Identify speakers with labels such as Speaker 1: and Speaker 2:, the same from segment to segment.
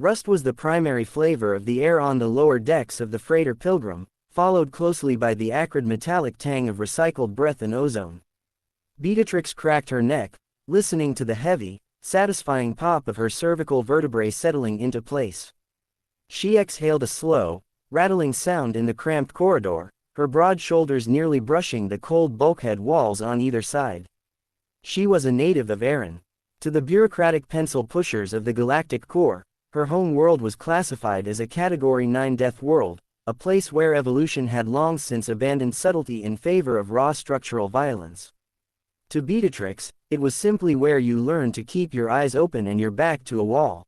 Speaker 1: Rust was the primary flavor of the air on the lower decks of the freighter Pilgrim, followed closely by the acrid metallic tang of recycled breath and ozone. Beatatrix cracked her neck, listening to the heavy, satisfying pop of her cervical vertebrae settling into place. She exhaled a slow, rattling sound in the cramped corridor, her broad shoulders nearly brushing the cold bulkhead walls on either side. She was a native of Erin. To the bureaucratic pencil pushers of the Galactic Core, her home world was classified as a Category 9 death world, a place where evolution had long since abandoned subtlety in favor of raw structural violence. To Beatatrix, it was simply where you learned to keep your eyes open and your back to a wall.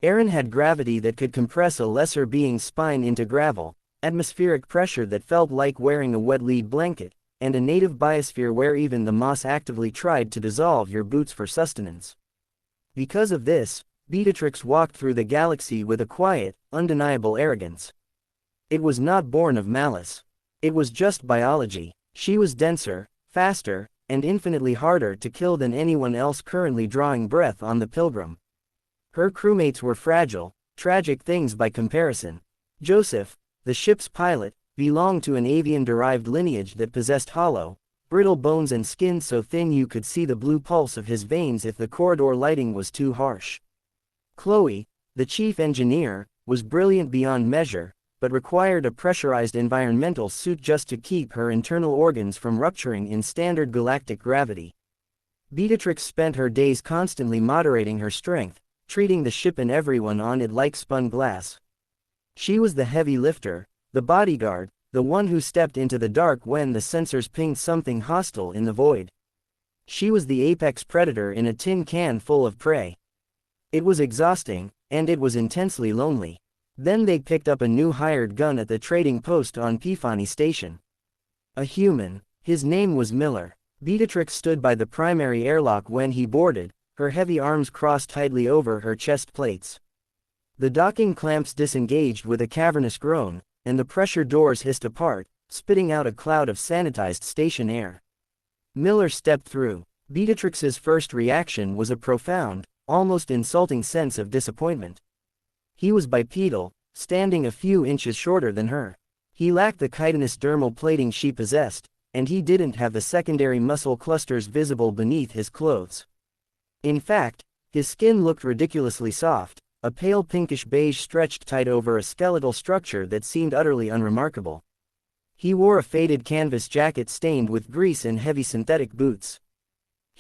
Speaker 1: Erin had gravity that could compress a lesser being's spine into gravel, atmospheric pressure that felt like wearing a wet lead blanket, and a native biosphere where even the moss actively tried to dissolve your boots for sustenance. Because of this, Beatatrix walked through the galaxy with a quiet, undeniable arrogance. It was not born of malice. It was just biology. She was denser, faster, and infinitely harder to kill than anyone else currently drawing breath on the Pilgrim. Her crewmates were fragile, tragic things by comparison. Joseph, the ship's pilot, belonged to an avian-derived lineage that possessed hollow, brittle bones and skin so thin you could see the blue pulse of his veins if the corridor lighting was too harsh. Chloe, the chief engineer, was brilliant beyond measure, but required a pressurized environmental suit just to keep her internal organs from rupturing in standard galactic gravity. Beatatrix spent her days constantly moderating her strength, treating the ship and everyone on it like spun glass. She was the heavy lifter, the bodyguard, the one who stepped into the dark when the sensors pinged something hostile in the void. She was the apex predator in a tin can full of prey. It was exhausting, and it was intensely lonely. Then they picked up a new hired gun at the trading post on Pifani Station. A human. His name was Miller. Beatatrix stood by the primary airlock when he boarded, her heavy arms crossed tightly over her chest plates. The docking clamps disengaged with a cavernous groan, and the pressure doors hissed apart, spitting out a cloud of sanitized station air. Miller stepped through. Beatatrix's first reaction was a profound, almost insulting sense of disappointment. He was bipedal, standing a few inches shorter than her. He lacked the chitinous dermal plating she possessed, and he didn't have the secondary muscle clusters visible beneath his clothes. In fact, his skin looked ridiculously soft, a pale pinkish beige stretched tight over a skeletal structure that seemed utterly unremarkable. He wore a faded canvas jacket stained with grease and heavy synthetic boots.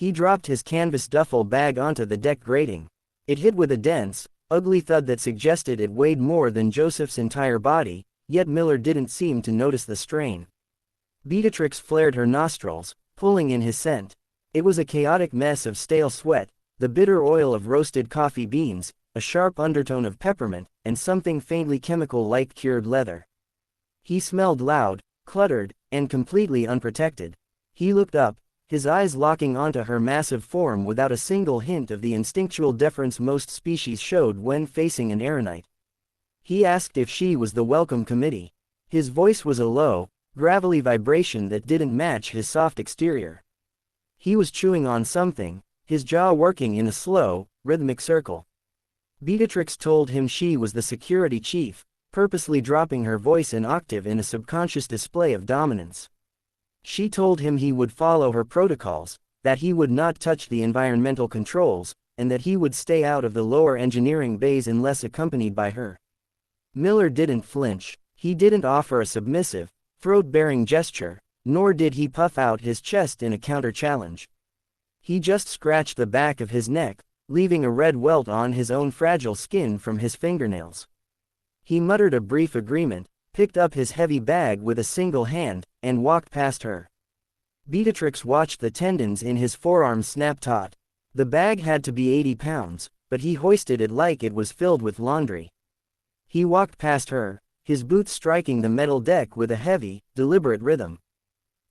Speaker 1: He dropped his canvas duffel bag onto the deck grating. It hit with a dense, ugly thud that suggested it weighed more than Joseph's entire body, yet Miller didn't seem to notice the strain. Beatatrix flared her nostrils, pulling in his scent. It was a chaotic mess of stale sweat, the bitter oil of roasted coffee beans, a sharp undertone of peppermint, and something faintly chemical like cured leather. He smelled loud, cluttered, and completely unprotected. He looked up, his eyes locking onto her massive form without a single hint of the instinctual deference most species showed when facing an Erinite. He asked if she was the welcome committee. His voice was a low, gravelly vibration that didn't match his soft exterior. He was chewing on something, his jaw working in a slow, rhythmic circle. Beatatrix told him she was the security chief, purposely dropping her voice an octave in a subconscious display of dominance. She told him he would follow her protocols, that he would not touch the environmental controls, and that he would stay out of the lower engineering bays unless accompanied by her. Miller didn't flinch. He didn't offer a submissive, throat-baring gesture, nor did he puff out his chest in a counter-challenge. He just scratched the back of his neck, leaving a red welt on his own fragile skin from his fingernails. He muttered a brief agreement, picked up his heavy bag with a single hand, and walked past her. Beatatrix watched the tendons in his forearms snap taut. The bag had to be 80 pounds, but he hoisted it like it was filled with laundry. He walked past her, his boots striking the metal deck with a heavy, deliberate rhythm.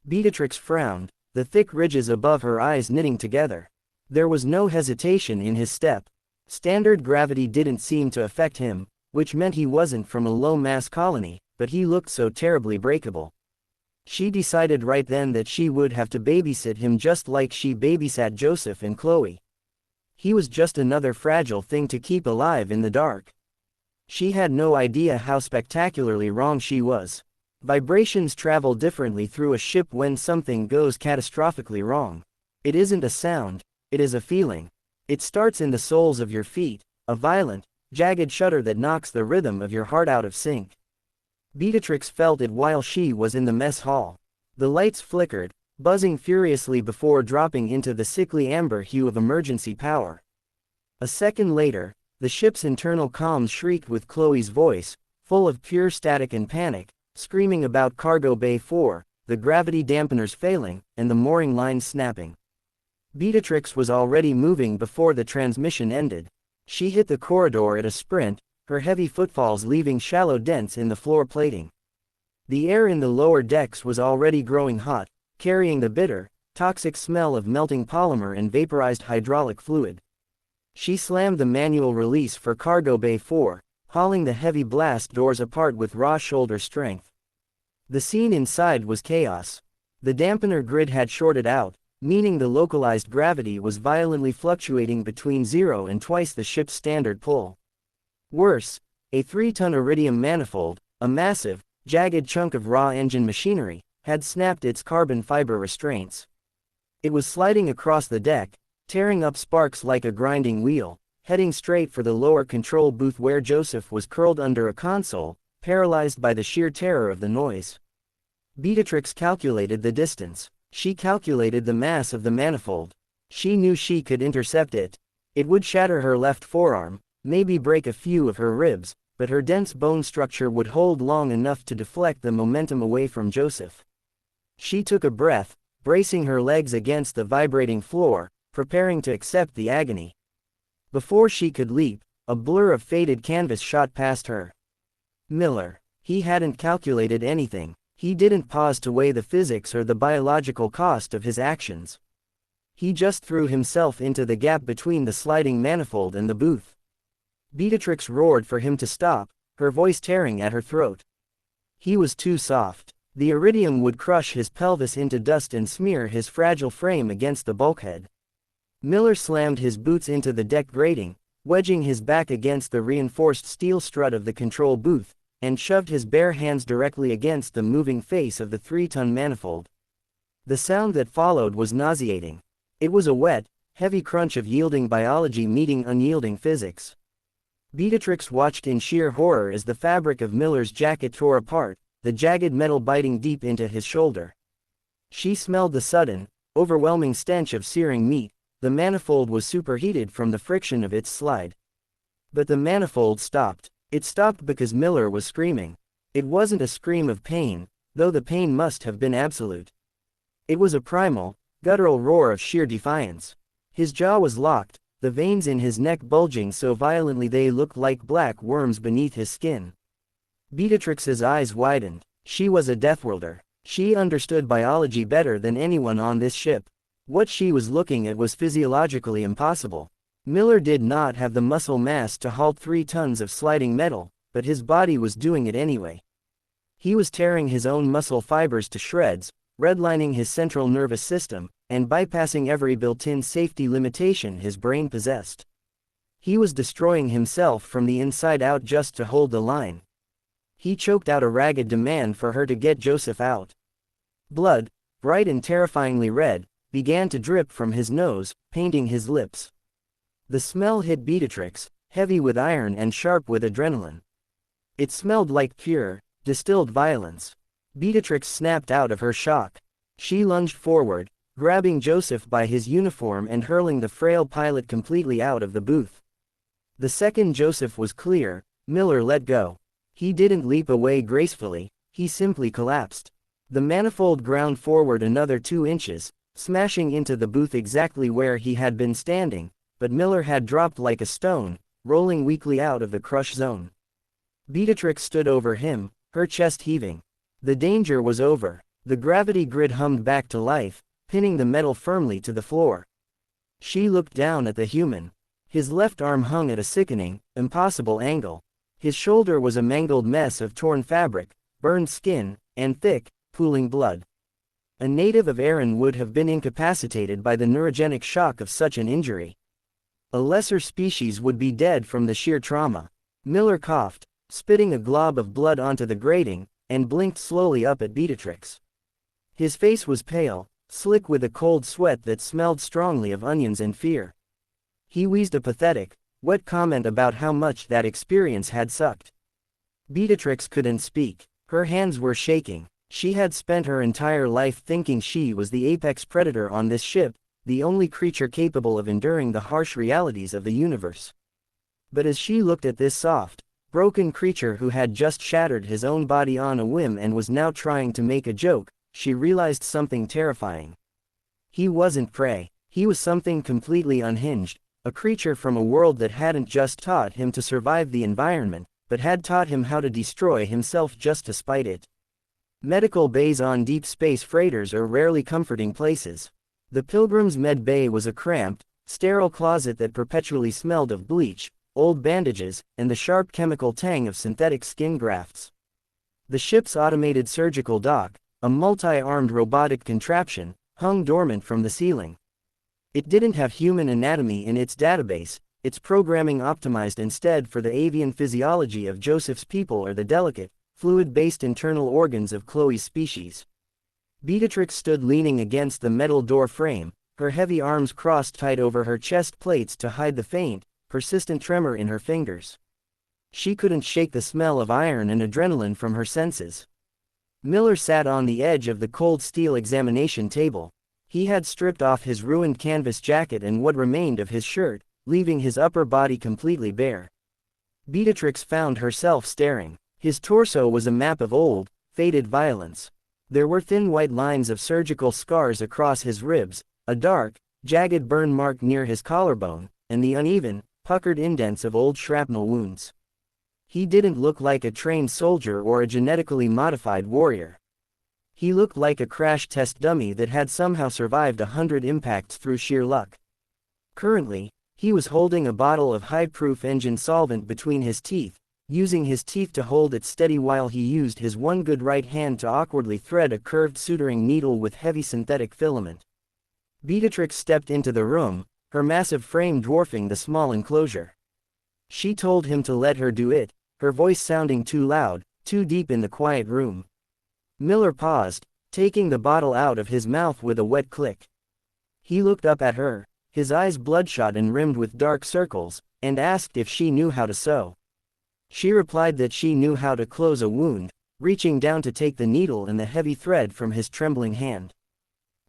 Speaker 1: Beatatrix frowned, the thick ridges above her eyes knitting together. There was no hesitation in his step. Standard gravity didn't seem to affect him, which meant he wasn't from a low-mass colony, but he looked so terribly breakable. She decided right then that she would have to babysit him just like she babysat Joseph and Chloe. He was just another fragile thing to keep alive in the dark. She had no idea how spectacularly wrong she was. Vibrations travel differently through a ship when something goes catastrophically wrong. It isn't a sound, it is a feeling. It starts in the soles of your feet, a violent, jagged shudder that knocks the rhythm of your heart out of sync. Beatatrix felt it while she was in the mess hall. The lights flickered, buzzing furiously before dropping into the sickly amber hue of emergency power. A second later, the ship's internal comms shrieked with Chloe's voice, full of pure static and panic, screaming about Cargo Bay 4, the gravity dampeners failing, and the mooring lines snapping. Beatatrix was already moving before the transmission ended. She hit the corridor at a sprint, her heavy footfalls leaving shallow dents in the floor plating. The air in the lower decks was already growing hot, carrying the bitter, toxic smell of melting polymer and vaporized hydraulic fluid. She slammed the manual release for Cargo Bay 4, hauling the heavy blast doors apart with raw shoulder strength. The scene inside was chaos. The dampener grid had shorted out, meaning the localized gravity was violently fluctuating between 0 and twice the ship's standard pull. Worse, a 3-ton iridium manifold, a massive, jagged chunk of raw engine machinery, had snapped its carbon fiber restraints. It was sliding across the deck, tearing up sparks like a grinding wheel, heading straight for the lower control booth where Joseph was curled under a console, paralyzed by the sheer terror of the noise. Beatatrix calculated the distance. She calculated the mass of the manifold. She knew she could intercept it. It would shatter her left forearm, maybe break a few of her ribs, but her dense bone structure would hold long enough to deflect the momentum away from Joseph. She took a breath, bracing her legs against the vibrating floor, preparing to accept the agony. Before she could leap, a blur of faded canvas shot past her. Miller. He hadn't calculated anything. He didn't pause to weigh the physics or the biological cost of his actions. He just threw himself into the gap between the sliding manifold and the booth. Beatatrix roared for him to stop, her voice tearing at her throat. He was too soft. The iridium would crush his pelvis into dust and smear his fragile frame against the bulkhead. Miller slammed his boots into the deck grating, wedging his back against the reinforced steel strut of the control booth, and shoved his bare hands directly against the moving face of the 3-ton manifold. The sound that followed was nauseating. It was a wet, heavy crunch of yielding biology meeting unyielding physics. Beatatrix watched in sheer horror as the fabric of Miller's jacket tore apart, the jagged metal biting deep into his shoulder. She smelled the sudden, overwhelming stench of searing meat. The manifold was superheated from the friction of its slide. But the manifold stopped. It stopped because Miller was screaming. It wasn't a scream of pain, though the pain must have been absolute. It was a primal, guttural roar of sheer defiance. His jaw was locked, the veins in his neck bulging so violently they looked like black worms beneath his skin. Beatatrix's eyes widened. She was a Deathworlder. She understood biology better than anyone on this ship. What she was looking at was physiologically impossible. Miller did not have the muscle mass to halt 3 tons of sliding metal, but his body was doing it anyway. He was tearing his own muscle fibers to shreds, redlining his central nervous system, and bypassing every built-in safety limitation his brain possessed. He was destroying himself from the inside out just to hold the line. He choked out a ragged demand for her to get Joseph out. Blood, bright and terrifyingly red, began to drip from his nose, painting his lips. The smell hit Beatatrix, heavy with iron and sharp with adrenaline. It smelled like pure, distilled violence. Beatatrix snapped out of her shock. She lunged forward, grabbing Joseph by his uniform and hurling the frail pilot completely out of the booth. The second Joseph was clear, Miller let go. He didn't leap away gracefully, he simply collapsed. The manifold ground forward another 2 inches, smashing into the booth exactly where he had been standing, but Miller had dropped like a stone, rolling weakly out of the crush zone. Beatatrix stood over him, her chest heaving. The danger was over. The gravity grid hummed back to life, pinning the metal firmly to the floor. She looked down at the human. His left arm hung at a sickening, impossible angle. His shoulder was a mangled mess of torn fabric, burned skin, and thick, pooling blood. A native of Erin would have been incapacitated by the neurogenic shock of such an injury. A lesser species would be dead from the sheer trauma. Miller coughed, spitting a glob of blood onto the grating, and blinked slowly up at Beatatrix. His face was pale, slick with a cold sweat that smelled strongly of onions and fear. He wheezed a pathetic, wet comment about how much that experience had sucked. Beatatrix couldn't speak. Her hands were shaking. She had spent her entire life thinking she was the apex predator on this ship, the only creature capable of enduring the harsh realities of the universe. But as she looked at this soft, broken creature who had just shattered his own body on a whim and was now trying to make a joke, she realized something terrifying. He wasn't prey. He was something completely unhinged, a creature from a world that hadn't just taught him to survive the environment, but had taught him how to destroy himself just to spite it. Medical bays on deep space freighters are rarely comforting places. The Pilgrim's med bay was a cramped, sterile closet that perpetually smelled of bleach, old bandages, and the sharp chemical tang of synthetic skin grafts. The ship's automated surgical dock, a multi-armed robotic contraption, hung dormant from the ceiling. It didn't have human anatomy in its database, its programming optimized instead for the avian physiology of Joseph's people or the delicate, fluid-based internal organs of Chloe's species. Beatatrix stood leaning against the metal door frame, her heavy arms crossed tight over her chest plates to hide the faint, persistent tremor in her fingers. She couldn't shake the smell of iron and adrenaline from her senses. Miller sat on the edge of the cold steel examination table. He had stripped off his ruined canvas jacket and what remained of his shirt, leaving his upper body completely bare. Beatatrix found herself staring. His torso was a map of old, faded violence. There were thin white lines of surgical scars across his ribs, a dark, jagged burn mark near his collarbone, and the uneven, puckered indents of old shrapnel wounds. He didn't look like a trained soldier or a genetically modified warrior. He looked like a crash test dummy that had somehow survived 100 impacts through sheer luck. Currently, he was holding a bottle of high-proof engine solvent between his teeth, using his teeth to hold it steady while he used his one good right hand to awkwardly thread a curved suturing needle with heavy synthetic filament. Beatatrix stepped into the room, her massive frame dwarfing the small enclosure. She told him to let her do it, her voice sounding too loud, too deep in the quiet room. Miller paused, taking the bottle out of his mouth with a wet click. He looked up at her, his eyes bloodshot and rimmed with dark circles, and asked if she knew how to sew. She replied that she knew how to close a wound, reaching down to take the needle and the heavy thread from his trembling hand.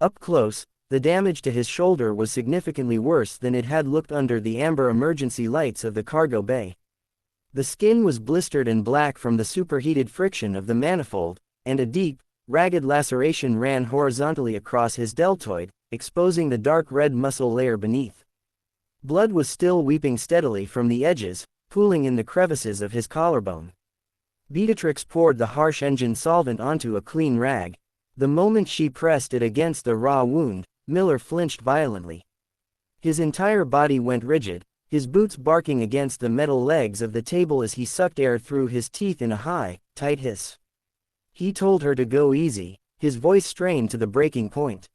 Speaker 1: Up close, the damage to his shoulder was significantly worse than it had looked under the amber emergency lights of the cargo bay. The skin was blistered and black from the superheated friction of the manifold, and a deep, ragged laceration ran horizontally across his deltoid, exposing the dark red muscle layer beneath. Blood was still weeping steadily from the edges, pooling in the crevices of his collarbone. Beatatrix poured the harsh engine solvent onto a clean rag. The moment she pressed it against the raw wound, Miller flinched violently. His entire body went rigid, his boots barking against the metal legs of the table as he sucked air through his teeth in a high, tight hiss. He told her to go easy, his voice strained to the breaking point.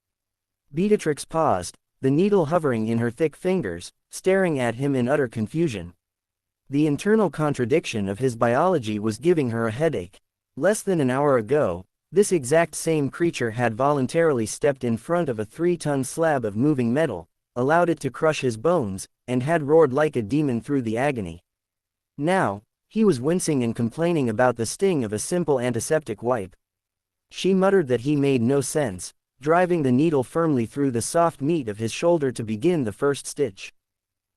Speaker 1: Beatatrix paused, the needle hovering in her thick fingers, staring at him in utter confusion. The internal contradiction of his biology was giving her a headache. Less than an hour ago, this exact same creature had voluntarily stepped in front of a 3-ton slab of moving metal, allowed it to crush his bones, and had roared like a demon through the agony. Now, he was wincing and complaining about the sting of a simple antiseptic wipe. She muttered that he made no sense, driving the needle firmly through the soft meat of his shoulder to begin the first stitch.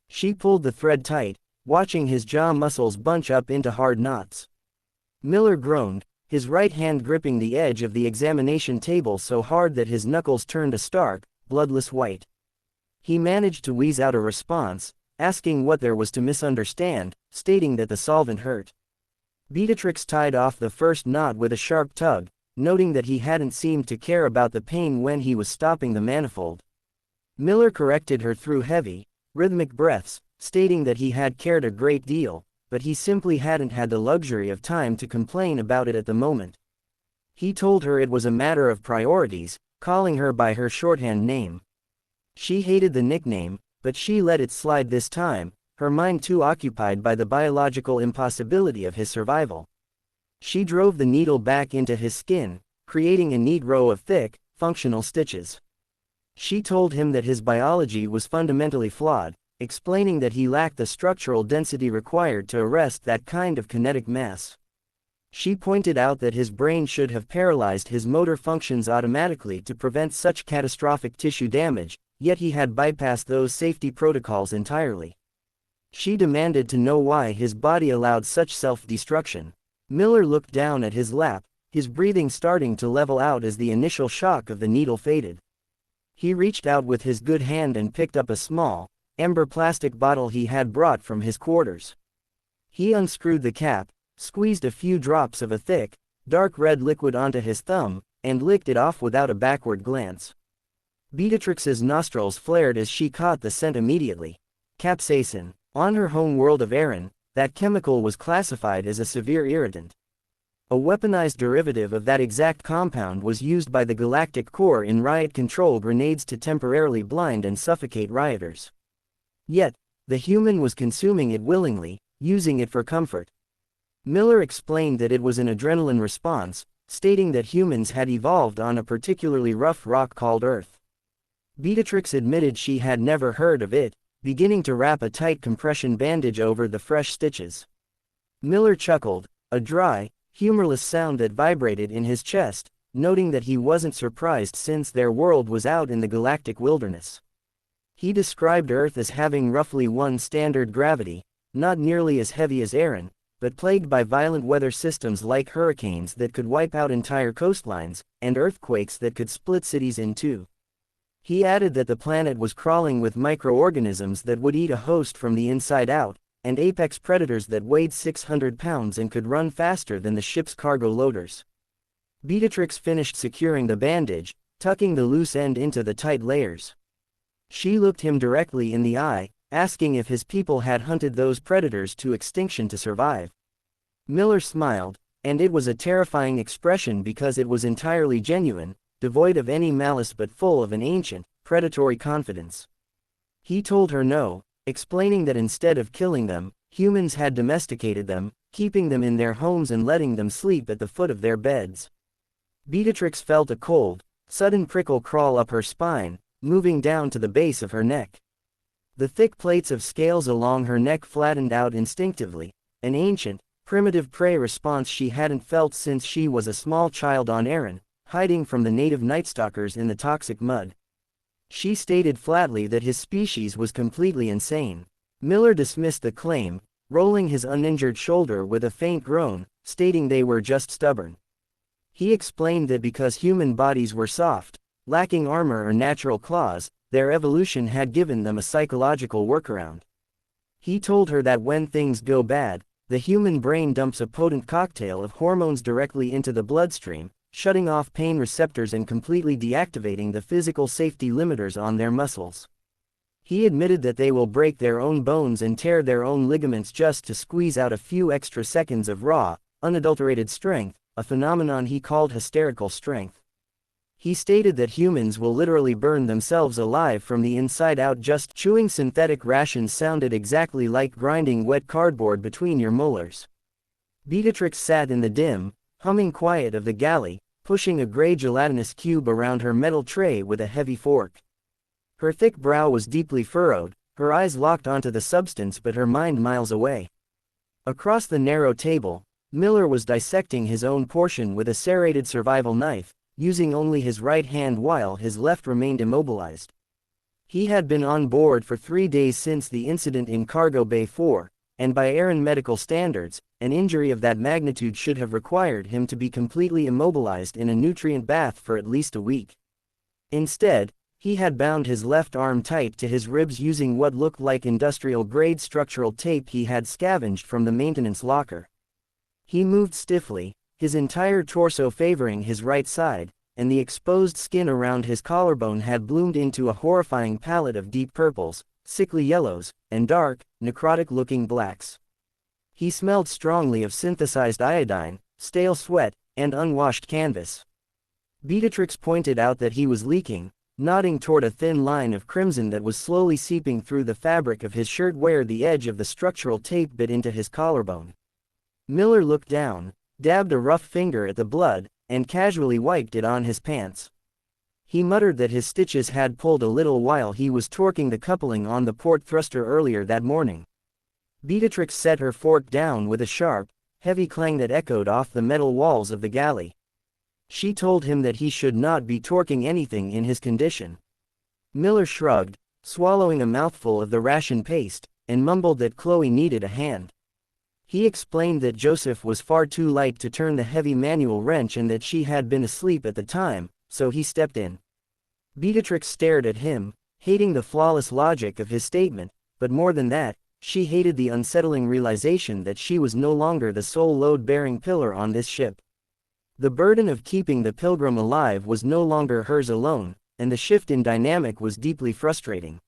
Speaker 1: She pulled the thread tight, watching his jaw muscles bunch up into hard knots. Miller groaned, his right hand gripping the edge of the examination table so hard that his knuckles turned a stark, bloodless white. He managed to wheeze out a response, asking what there was to misunderstand, stating that the solvent hurt. Beatatrix tied off the first knot with a sharp tug, noting that he hadn't seemed to care about the pain when he was stopping the manifold. Miller corrected her through heavy, rhythmic breaths, stating that he had cared a great deal, but he simply hadn't had the luxury of time to complain about it at the moment. He told her it was a matter of priorities, calling her by her shorthand name. She hated the nickname, but she let it slide this time, her mind too occupied by the biological impossibility of his survival. She drove the needle back into his skin, creating a neat row of thick, functional stitches. She told him that his biology was fundamentally flawed, explaining that he lacked the structural density required to arrest that kind of kinetic mass. She pointed out that his brain should have paralyzed his motor functions automatically to prevent such catastrophic tissue damage, yet he had bypassed those safety protocols entirely. She demanded to know why his body allowed such self-destruction. Miller looked down at his lap, his breathing starting to level out as the initial shock of the needle faded. He reached out with his good hand and picked up a small, amber plastic bottle he had brought from his quarters. He unscrewed the cap, squeezed a few drops of a thick, dark red liquid onto his thumb, and licked it off without a backward glance. Beatrix's nostrils flared as she caught the scent immediately. Capsaicin. On her home world of Erin, that chemical was classified as a severe irritant. A weaponized derivative of that exact compound was used by the Galactic Corps in riot control grenades to temporarily blind and suffocate rioters. Yet, the human was consuming it willingly, using it for comfort. Miller explained that it was an adrenaline response, stating that humans had evolved on a particularly rough rock called Earth. Beatatrix admitted she had never heard of it, beginning to wrap a tight compression bandage over the fresh stitches. Miller chuckled, a dry, humorless sound that vibrated in his chest, noting that he wasn't surprised since their world was out in the galactic wilderness. He described Earth as having roughly one standard gravity, not nearly as heavy as Erin, but plagued by violent weather systems like hurricanes that could wipe out entire coastlines, and earthquakes that could split cities in two. He added that the planet was crawling with microorganisms that would eat a host from the inside out, and apex predators that weighed 600 pounds and could run faster than the ship's cargo loaders. Beatatrix finished securing the bandage, tucking the loose end into the tight layers. She looked him directly in the eye, asking if his people had hunted those predators to extinction to survive. Miller smiled, and it was a terrifying expression because it was entirely genuine, devoid of any malice but full of an ancient, predatory confidence. He told her no, explaining that instead of killing them, humans had domesticated them, keeping them in their homes and letting them sleep at the foot of their beds. Beatatrix felt a cold, sudden prickle crawl up her spine, moving down to the base of her neck. The thick plates of scales along her neck flattened out instinctively, an ancient, primitive prey response she hadn't felt since she was a small child on Erin, hiding from the native nightstalkers in the toxic mud. She stated flatly that his species was completely insane. Miller dismissed the claim, rolling his uninjured shoulder with a faint groan, stating they were just stubborn. He explained that because human bodies were soft, lacking armor or natural claws, their evolution had given them a psychological workaround. He told her that when things go bad, the human brain dumps a potent cocktail of hormones directly into the bloodstream, shutting off pain receptors and completely deactivating the physical safety limiters on their muscles. He admitted that they will break their own bones and tear their own ligaments just to squeeze out a few extra seconds of raw, unadulterated strength, a phenomenon he called hysterical strength. He stated that humans will literally burn themselves alive from the inside out. Just chewing synthetic rations sounded exactly like grinding wet cardboard between your molars. Beatatrix sat in the dim, humming quiet of the galley, pushing a gray gelatinous cube around her metal tray with a heavy fork. Her thick brow was deeply furrowed, her eyes locked onto the substance but her mind miles away. Across the narrow table, Miller was dissecting his own portion with a serrated survival knife, using only his right hand while his left remained immobilized. He had been on board for 3 days since the incident in Cargo Bay 4, and by Erin medical standards, an injury of that magnitude should have required him to be completely immobilized in a nutrient bath for at least a week. Instead, he had bound his left arm tight to his ribs using what looked like industrial-grade structural tape he had scavenged from the maintenance locker. He moved stiffly, his entire torso favoring his right side, and the exposed skin around his collarbone had bloomed into a horrifying palette of deep purples, sickly yellows, and dark, necrotic-looking blacks. He smelled strongly of synthesized iodine, stale sweat, and unwashed canvas. Beatatrix pointed out that he was leaking, nodding toward a thin line of crimson that was slowly seeping through the fabric of his shirt where the edge of the structural tape bit into his collarbone. Miller looked down, dabbed a rough finger at the blood, and casually wiped it on his pants. He muttered that his stitches had pulled a little while he was torquing the coupling on the port thruster earlier that morning. Beatatrix set her fork down with a sharp, heavy clang that echoed off the metal walls of the galley. She told him that he should not be torquing anything in his condition. Miller shrugged, swallowing a mouthful of the ration paste, and mumbled that Chloe needed a hand. He explained that Joseph was far too light to turn the heavy manual wrench and that she had been asleep at the time, so he stepped in. Beatatrix stared at him, hating the flawless logic of his statement, but more than that, she hated the unsettling realization that she was no longer the sole load-bearing pillar on this ship. The burden of keeping the Pilgrim alive was no longer hers alone, and the shift in dynamic was deeply frustrating.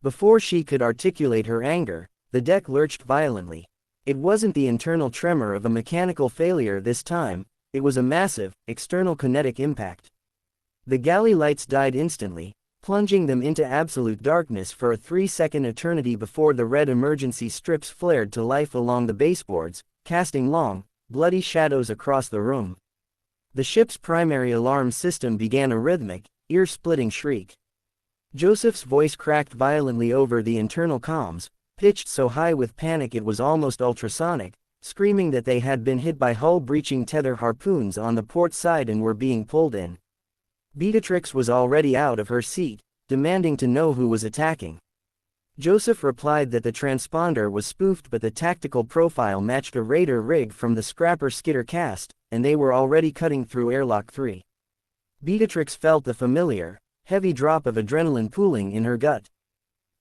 Speaker 1: Before she could articulate her anger, the deck lurched violently. It wasn't the internal tremor of a mechanical failure this time, it was a massive, external kinetic impact. The galley lights died instantly, plunging them into absolute darkness for a 3-second eternity before the red emergency strips flared to life along the baseboards, casting long, bloody shadows across the room. The ship's primary alarm system began a rhythmic, ear-splitting shriek. Joseph's voice cracked violently over the internal comms, pitched so high with panic it was almost ultrasonic, screaming that they had been hit by hull-breaching tether harpoons on the port side and were being pulled in. Beatatrix was already out of her seat, demanding to know who was attacking. Joseph replied that the transponder was spoofed but the tactical profile matched a raider rig from the Scrapper Skitter cast, and they were already cutting through airlock 3. Beatatrix felt the familiar, heavy drop of adrenaline pooling in her gut.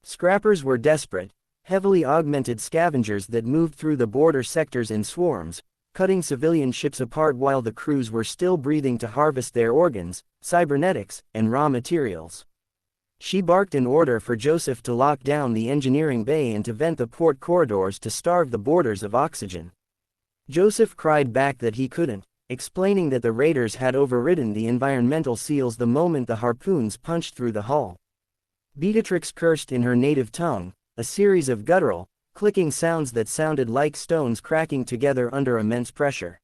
Speaker 1: Scrappers were desperate, heavily augmented scavengers that moved through the border sectors in swarms, cutting civilian ships apart while the crews were still breathing to harvest their organs, cybernetics, and raw materials. She barked an order for Joseph to lock down the engineering bay and to vent the port corridors to starve the borders of oxygen. Joseph cried back that he couldn't, explaining that the raiders had overridden the environmental seals the moment the harpoons punched through the hull. Beatatrix cursed in her native tongue, a series of guttural, clicking sounds that sounded like stones cracking together under immense pressure.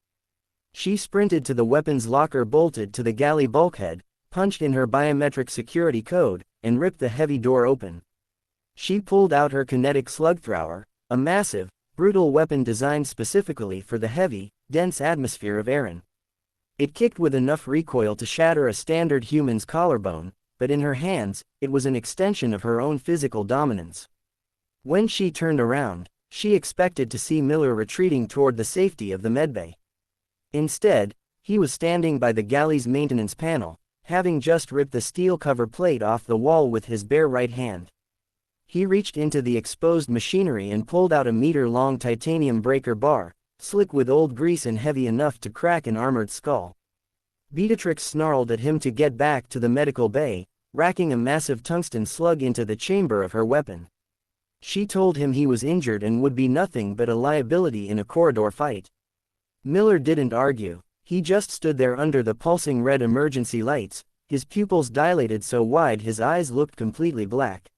Speaker 1: She sprinted to the weapons locker bolted to the galley bulkhead, punched in her biometric security code, and ripped the heavy door open. She pulled out her kinetic slug thrower, a massive, brutal weapon designed specifically for the heavy, dense atmosphere of Erin. It kicked with enough recoil to shatter a standard human's collarbone, but in her hands, it was an extension of her own physical dominance. When she turned around, she expected to see Miller retreating toward the safety of the medbay. Instead, he was standing by the galley's maintenance panel, having just ripped the steel cover plate off the wall with his bare right hand. He reached into the exposed machinery and pulled out a meter-long titanium breaker bar, slick with old grease and heavy enough to crack an armored skull. Beatatrix snarled at him to get back to the medical bay, racking a massive tungsten slug into the chamber of her weapon. She told him he was injured and would be nothing but a liability in a corridor fight. Miller didn't argue. He just stood there under the pulsing red emergency lights, his pupils dilated so wide his eyes looked completely black.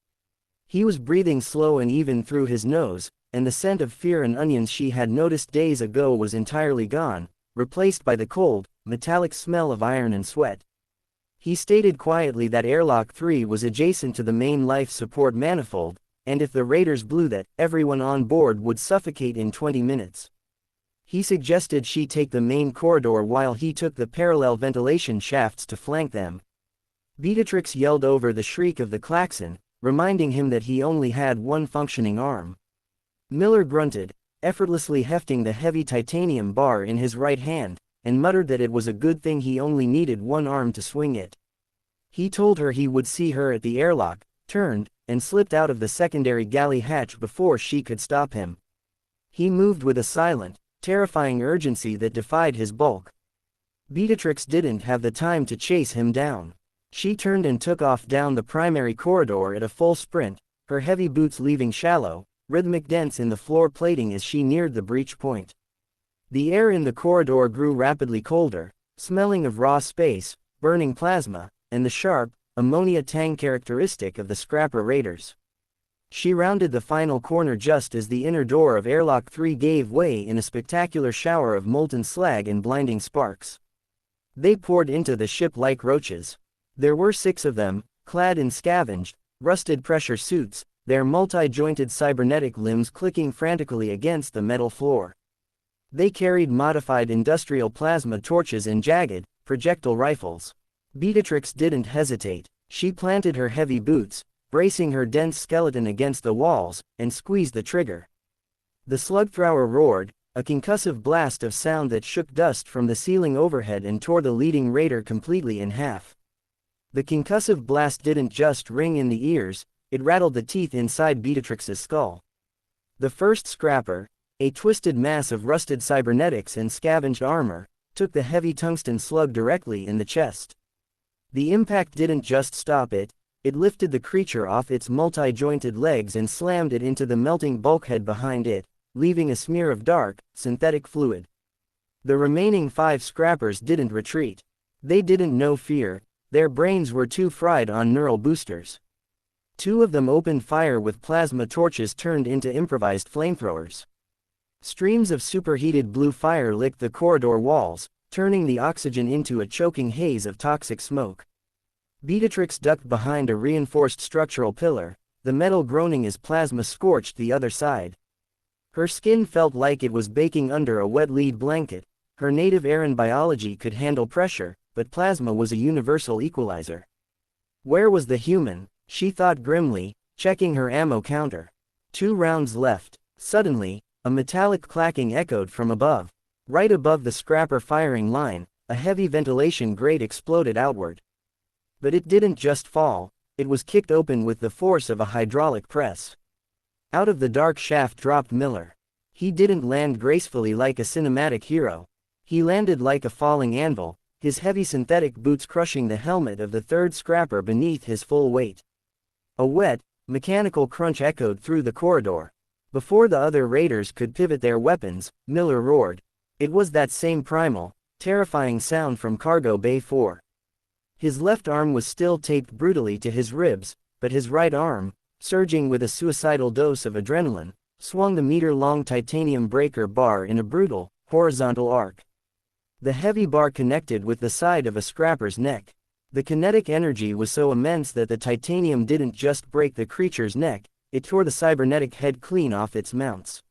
Speaker 1: He was breathing slow and even through his nose, and the scent of fear and onions she had noticed days ago was entirely gone, replaced by the cold, metallic smell of iron and sweat. He stated quietly that airlock 3 was adjacent to the main life support manifold, and if the raiders blew that, everyone on board would suffocate in 20 minutes. He suggested she take the main corridor while he took the parallel ventilation shafts to flank them. Beatatrix yelled over the shriek of the klaxon, reminding him that he only had one functioning arm. Miller grunted, effortlessly hefting the heavy titanium bar in his right hand, and muttered that it was a good thing he only needed one arm to swing it. He told her he would see her at the airlock, turned, and slipped out of the secondary galley hatch before she could stop him. He moved with a silent, terrifying urgency that defied his bulk. Beatatrix didn't have the time to chase him down. She turned and took off down the primary corridor at a full sprint, her heavy boots leaving shallow, rhythmic dents in the floor plating as she neared the breach point. The air in the corridor grew rapidly colder, smelling of raw space, burning plasma, and the sharp, ammonia tang characteristic of the Scrapper Raiders. She rounded the final corner just as the inner door of Airlock 3 gave way in a spectacular shower of molten slag and blinding sparks. They poured into the ship like roaches. There were 6 of them, clad in scavenged, rusted pressure suits, their multi-jointed cybernetic limbs clicking frantically against the metal floor. They carried modified industrial plasma torches and jagged, projectile rifles. Beatatrix didn't hesitate. She planted her heavy boots, bracing her dense skeleton against the walls, and squeezed the trigger. The slug-thrower roared, a concussive blast of sound that shook dust from the ceiling overhead and tore the leading raider completely in half. The concussive blast didn't just ring in the ears, it rattled the teeth inside Beatatrix's skull. The first scrapper, a twisted mass of rusted cybernetics and scavenged armor, took the heavy tungsten slug directly in the chest. The impact didn't just stop it, it lifted the creature off its multi-jointed legs and slammed it into the melting bulkhead behind it, leaving a smear of dark, synthetic fluid. The remaining 5 scrappers didn't retreat. They didn't know fear, their brains were too fried on neural boosters. 2 of them opened fire with plasma torches turned into improvised flamethrowers. Streams of superheated blue fire licked the corridor walls, turning the oxygen into a choking haze of toxic smoke. Beatatrix ducked behind a reinforced structural pillar, the metal groaning as plasma scorched the other side. Her skin felt like it was baking under a wet lead blanket. Her native Aran biology could handle pressure, but plasma was a universal equalizer. Where was the human? She thought grimly, checking her ammo counter. 2 rounds left. Suddenly, a metallic clacking echoed from above. Right above the scrapper firing line, a heavy ventilation grate exploded outward. But it didn't just fall, it was kicked open with the force of a hydraulic press. Out of the dark shaft dropped Miller. He didn't land gracefully like a cinematic hero. He landed like a falling anvil, his heavy synthetic boots crushing the helmet of the 3rd scrapper beneath his full weight. A wet, mechanical crunch echoed through the corridor. Before the other raiders could pivot their weapons, Miller roared. It was that same primal, terrifying sound from Cargo Bay 4. His left arm was still taped brutally to his ribs, but his right arm, surging with a suicidal dose of adrenaline, swung the meter-long titanium breaker bar in a brutal, horizontal arc. The heavy bar connected with the side of a scrapper's neck. The kinetic energy was so immense that the titanium didn't just break the creature's neck, it tore the cybernetic head clean off its mounts.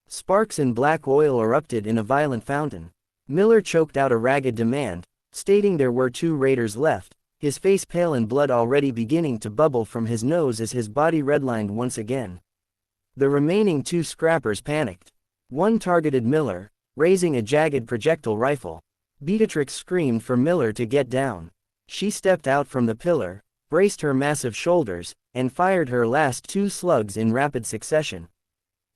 Speaker 1: Sparks and black oil erupted in a violent fountain. Miller choked out a ragged demand, stating there were 2 raiders left, his face pale and blood already beginning to bubble from his nose as his body redlined once again. The remaining 2 scrappers panicked. One targeted Miller, raising a jagged projectile rifle. Beatatrix screamed for Miller to get down. She stepped out from the pillar, braced her massive shoulders, and fired her last 2 slugs in rapid succession.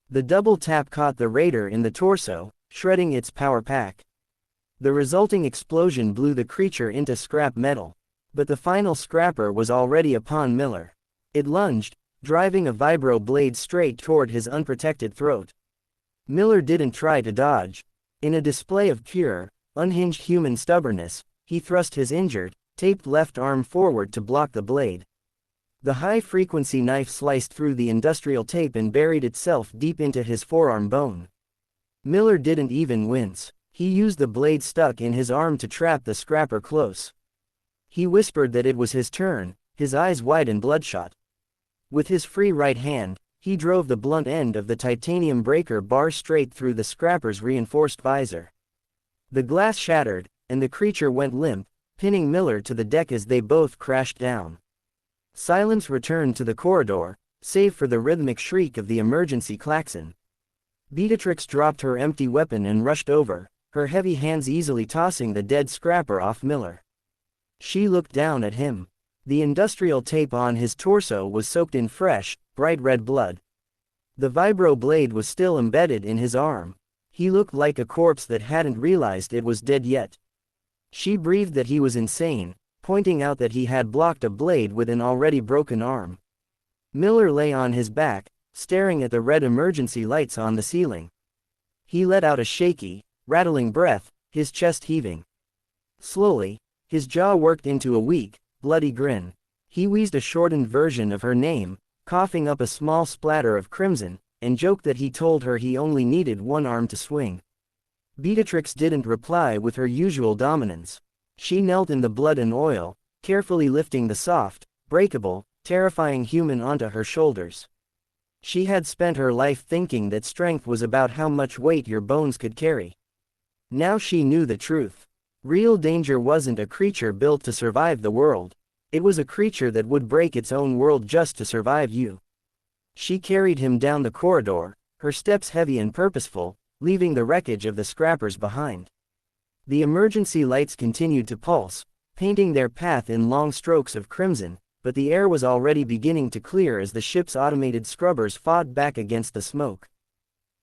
Speaker 1: The double tap caught the raider in the torso, shredding its power pack. The resulting explosion blew the creature into scrap metal. But the final scrapper was already upon Miller. It lunged, driving a vibro blade straight toward his unprotected throat. Miller didn't try to dodge. In a display of pure, unhinged human stubbornness, he thrust his injured, taped left arm forward to block the blade. The high-frequency knife sliced through the industrial tape and buried itself deep into his forearm bone. Miller didn't even wince. He used the blade stuck in his arm to trap the scrapper close. He whispered that it was his turn, his eyes wide and bloodshot. With his free right hand, he drove the blunt end of the titanium breaker bar straight through the scrapper's reinforced visor. The glass shattered, and the creature went limp, pinning Miller to the deck as they both crashed down. Silence returned to the corridor, save for the rhythmic shriek of the emergency klaxon. Beatatrix dropped her empty weapon and rushed over, her heavy hands easily tossing the dead scrapper off Miller. She looked down at him. The industrial tape on his torso was soaked in fresh, bright red blood. The vibro blade was still embedded in his arm. He looked like a corpse that hadn't realized it was dead yet. She breathed that he was insane, pointing out that he had blocked a blade with an already broken arm. Miller lay on his back, staring at the red emergency lights on the ceiling. He let out a shaky, rattling breath, his chest heaving. Slowly, his jaw worked into a weak, bloody grin. He wheezed a shortened version of her name, coughing up a small splatter of crimson, and joked that he told her he only needed one arm to swing. Beatatrix didn't reply with her usual dominance. She knelt in the blood and oil, carefully lifting the soft, breakable, terrifying human onto her shoulders. She had spent her life thinking that strength was about how much weight your bones could carry. Now she knew the truth. Real danger wasn't a creature built to survive the world. It was a creature that would break its own world just to survive you. She carried him down the corridor, her steps heavy and purposeful, leaving the wreckage of the scrappers behind. The emergency lights continued to pulse, painting their path in long strokes of crimson, but the air was already beginning to clear as the ship's automated scrubbers fought back against the smoke.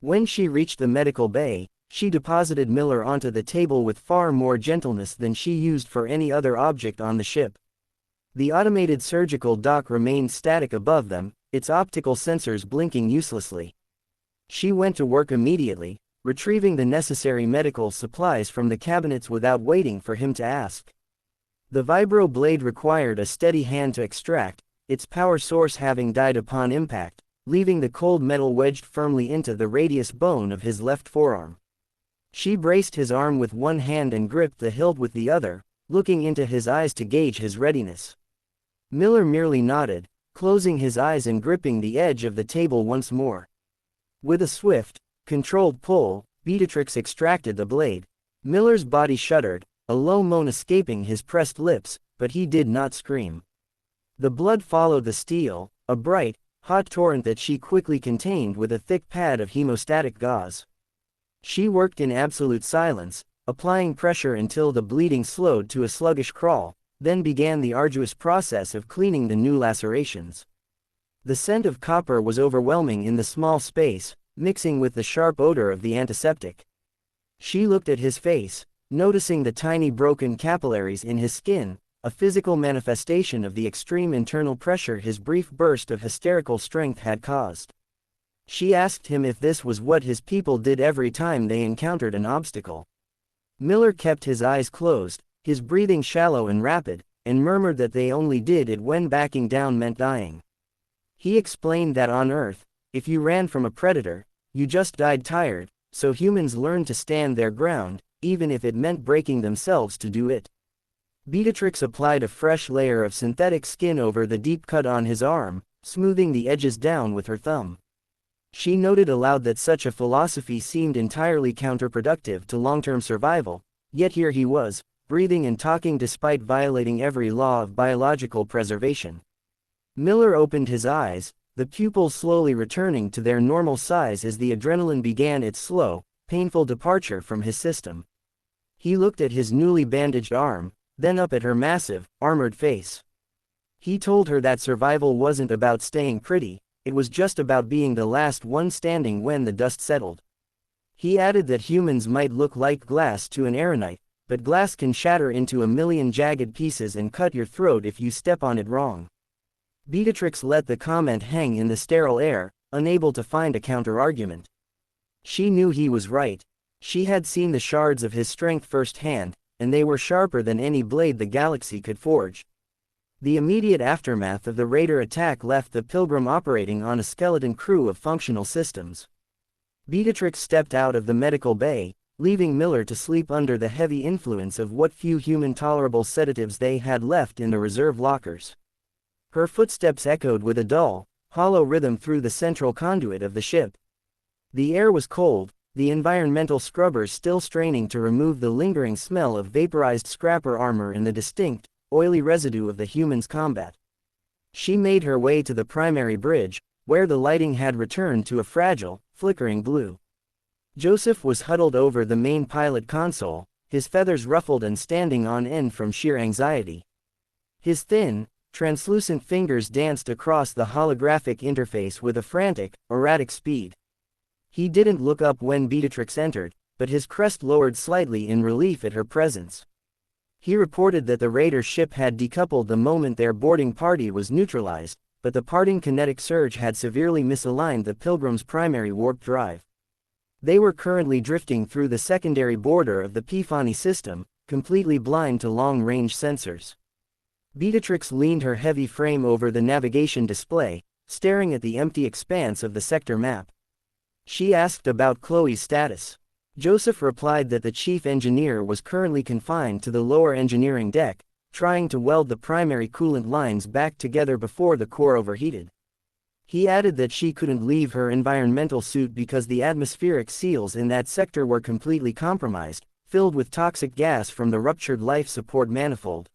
Speaker 1: When she reached the medical bay, she deposited Miller onto the table with far more gentleness than she used for any other object on the ship. The automated surgical dock remained static above them, its optical sensors blinking uselessly. She went to work immediately, retrieving the necessary medical supplies from the cabinets without waiting for him to ask. The vibro blade required a steady hand to extract, its power source having died upon impact, leaving the cold metal wedged firmly into the radius bone of his left forearm. She braced his arm with one hand and gripped the hilt with the other, looking into his eyes to gauge his readiness. Miller merely nodded, closing his eyes and gripping the edge of the table once more. With a swift, controlled pull, Beatatrix extracted the blade. Miller's body shuddered, a low moan escaping his pressed lips, but he did not scream. The blood followed the steel, a bright, hot torrent that she quickly contained with a thick pad of hemostatic gauze. She worked in absolute silence, applying pressure until the bleeding slowed to a sluggish crawl, then began the arduous process of cleaning the new lacerations. The scent of copper was overwhelming in the small space, mixing with the sharp odor of the antiseptic. She looked at his face, noticing the tiny broken capillaries in his skin, a physical manifestation of the extreme internal pressure his brief burst of hysterical strength had caused. She asked him if this was what his people did every time they encountered an obstacle. Miller kept his eyes closed, his breathing shallow and rapid, and murmured that they only did it when backing down meant dying. He explained that on Earth, if you ran from a predator, you just died tired, so humans learned to stand their ground, even if it meant breaking themselves to do it. Beatatrix applied a fresh layer of synthetic skin over the deep cut on his arm, smoothing the edges down with her thumb. She noted aloud that such a philosophy seemed entirely counterproductive to long-term survival, yet here he was, breathing and talking despite violating every law of biological preservation. Miller opened his eyes, the pupils slowly returning to their normal size as the adrenaline began its slow, painful departure from his system. He looked at his newly bandaged arm, then up at her massive, armored face. He told her that survival wasn't about staying pretty, it was just about being the last one standing when the dust settled. He added that humans might look like glass to an aeronite, but glass can shatter into a million jagged pieces and cut your throat if you step on it wrong. Beatatrix let the comment hang in the sterile air, unable to find a counter-argument. She knew he was right. She had seen the shards of his strength firsthand, and they were sharper than any blade the galaxy could forge. The immediate aftermath of the Raider attack left the Pilgrim operating on a skeleton crew of functional systems. Beatatrix stepped out of the medical bay, leaving Miller to sleep under the heavy influence of what few human-tolerable sedatives they had left in the reserve lockers. Her footsteps echoed with a dull, hollow rhythm through the central conduit of the ship. The air was cold, the environmental scrubbers still straining to remove the lingering smell of vaporized scrapper armor and the distinct, oily residue of the humans' combat. She made her way to the primary bridge, where the lighting had returned to a fragile, flickering blue. Joseph was huddled over the main pilot console, his feathers ruffled and standing on end from sheer anxiety. His thin, translucent fingers danced across the holographic interface with a frantic, erratic speed. He didn't look up when Beatatrix entered, but his crest lowered slightly in relief at her presence. He reported that the Raider ship had decoupled the moment their boarding party was neutralized, but the parting kinetic surge had severely misaligned the Pilgrim's primary warp drive. They were currently drifting through the secondary border of the P-Fani system, completely blind to long-range sensors. Beatatrix leaned her heavy frame over the navigation display, staring at the empty expanse of the sector map. She asked about Chloe's status. Joseph replied that the chief engineer was currently confined to the lower engineering deck, trying to weld the primary coolant lines back together before the core overheated. He added that she couldn't leave her environmental suit because the atmospheric seals in that sector were completely compromised, filled with toxic gas from the ruptured life support manifold.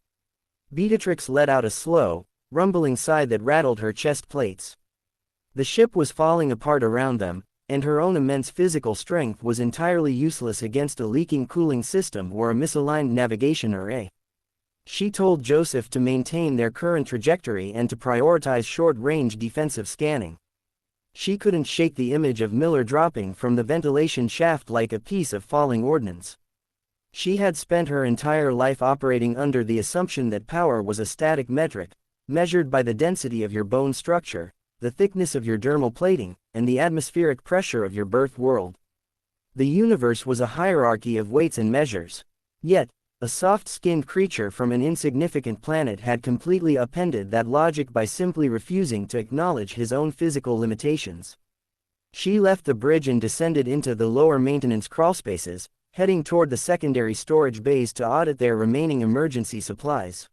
Speaker 1: Beatatrix let out a slow, rumbling sigh that rattled her chest plates. The ship was falling apart around them, and her own immense physical strength was entirely useless against a leaking cooling system or a misaligned navigation array. She told Joseph to maintain their current trajectory and to prioritize short-range defensive scanning. She couldn't shake the image of Miller dropping from the ventilation shaft like a piece of falling ordnance. She had spent her entire life operating under the assumption that power was a static metric, measured by the density of your bone structure, the thickness of your dermal plating, and the atmospheric pressure of your birth world. The universe was a hierarchy of weights and measures. Yet, a soft-skinned creature from an insignificant planet had completely upended that logic by simply refusing to acknowledge his own physical limitations. She left the bridge and descended into the lower maintenance crawlspaces, heading toward the secondary storage bays to audit their remaining emergency supplies.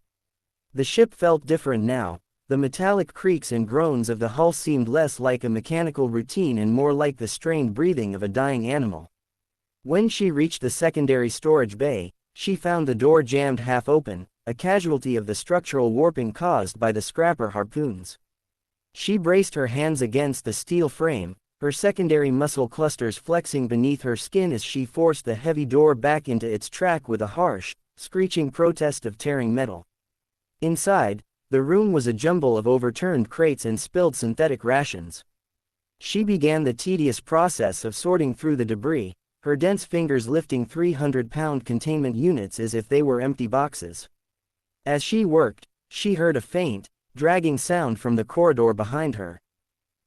Speaker 1: The ship felt different now. The metallic creaks and groans of the hull seemed less like a mechanical routine and more like the strained breathing of a dying animal. When she reached the secondary storage bay, she found the door jammed half open, a casualty of the structural warping caused by the scrapper harpoons. She braced her hands against the steel frame, her secondary muscle clusters flexing beneath her skin as she forced the heavy door back into its track with a harsh, screeching protest of tearing metal. Inside, the room was a jumble of overturned crates and spilled synthetic rations. She began the tedious process of sorting through the debris, her dense fingers lifting 300-pound containment units as if they were empty boxes. As she worked, she heard a faint, dragging sound from the corridor behind her.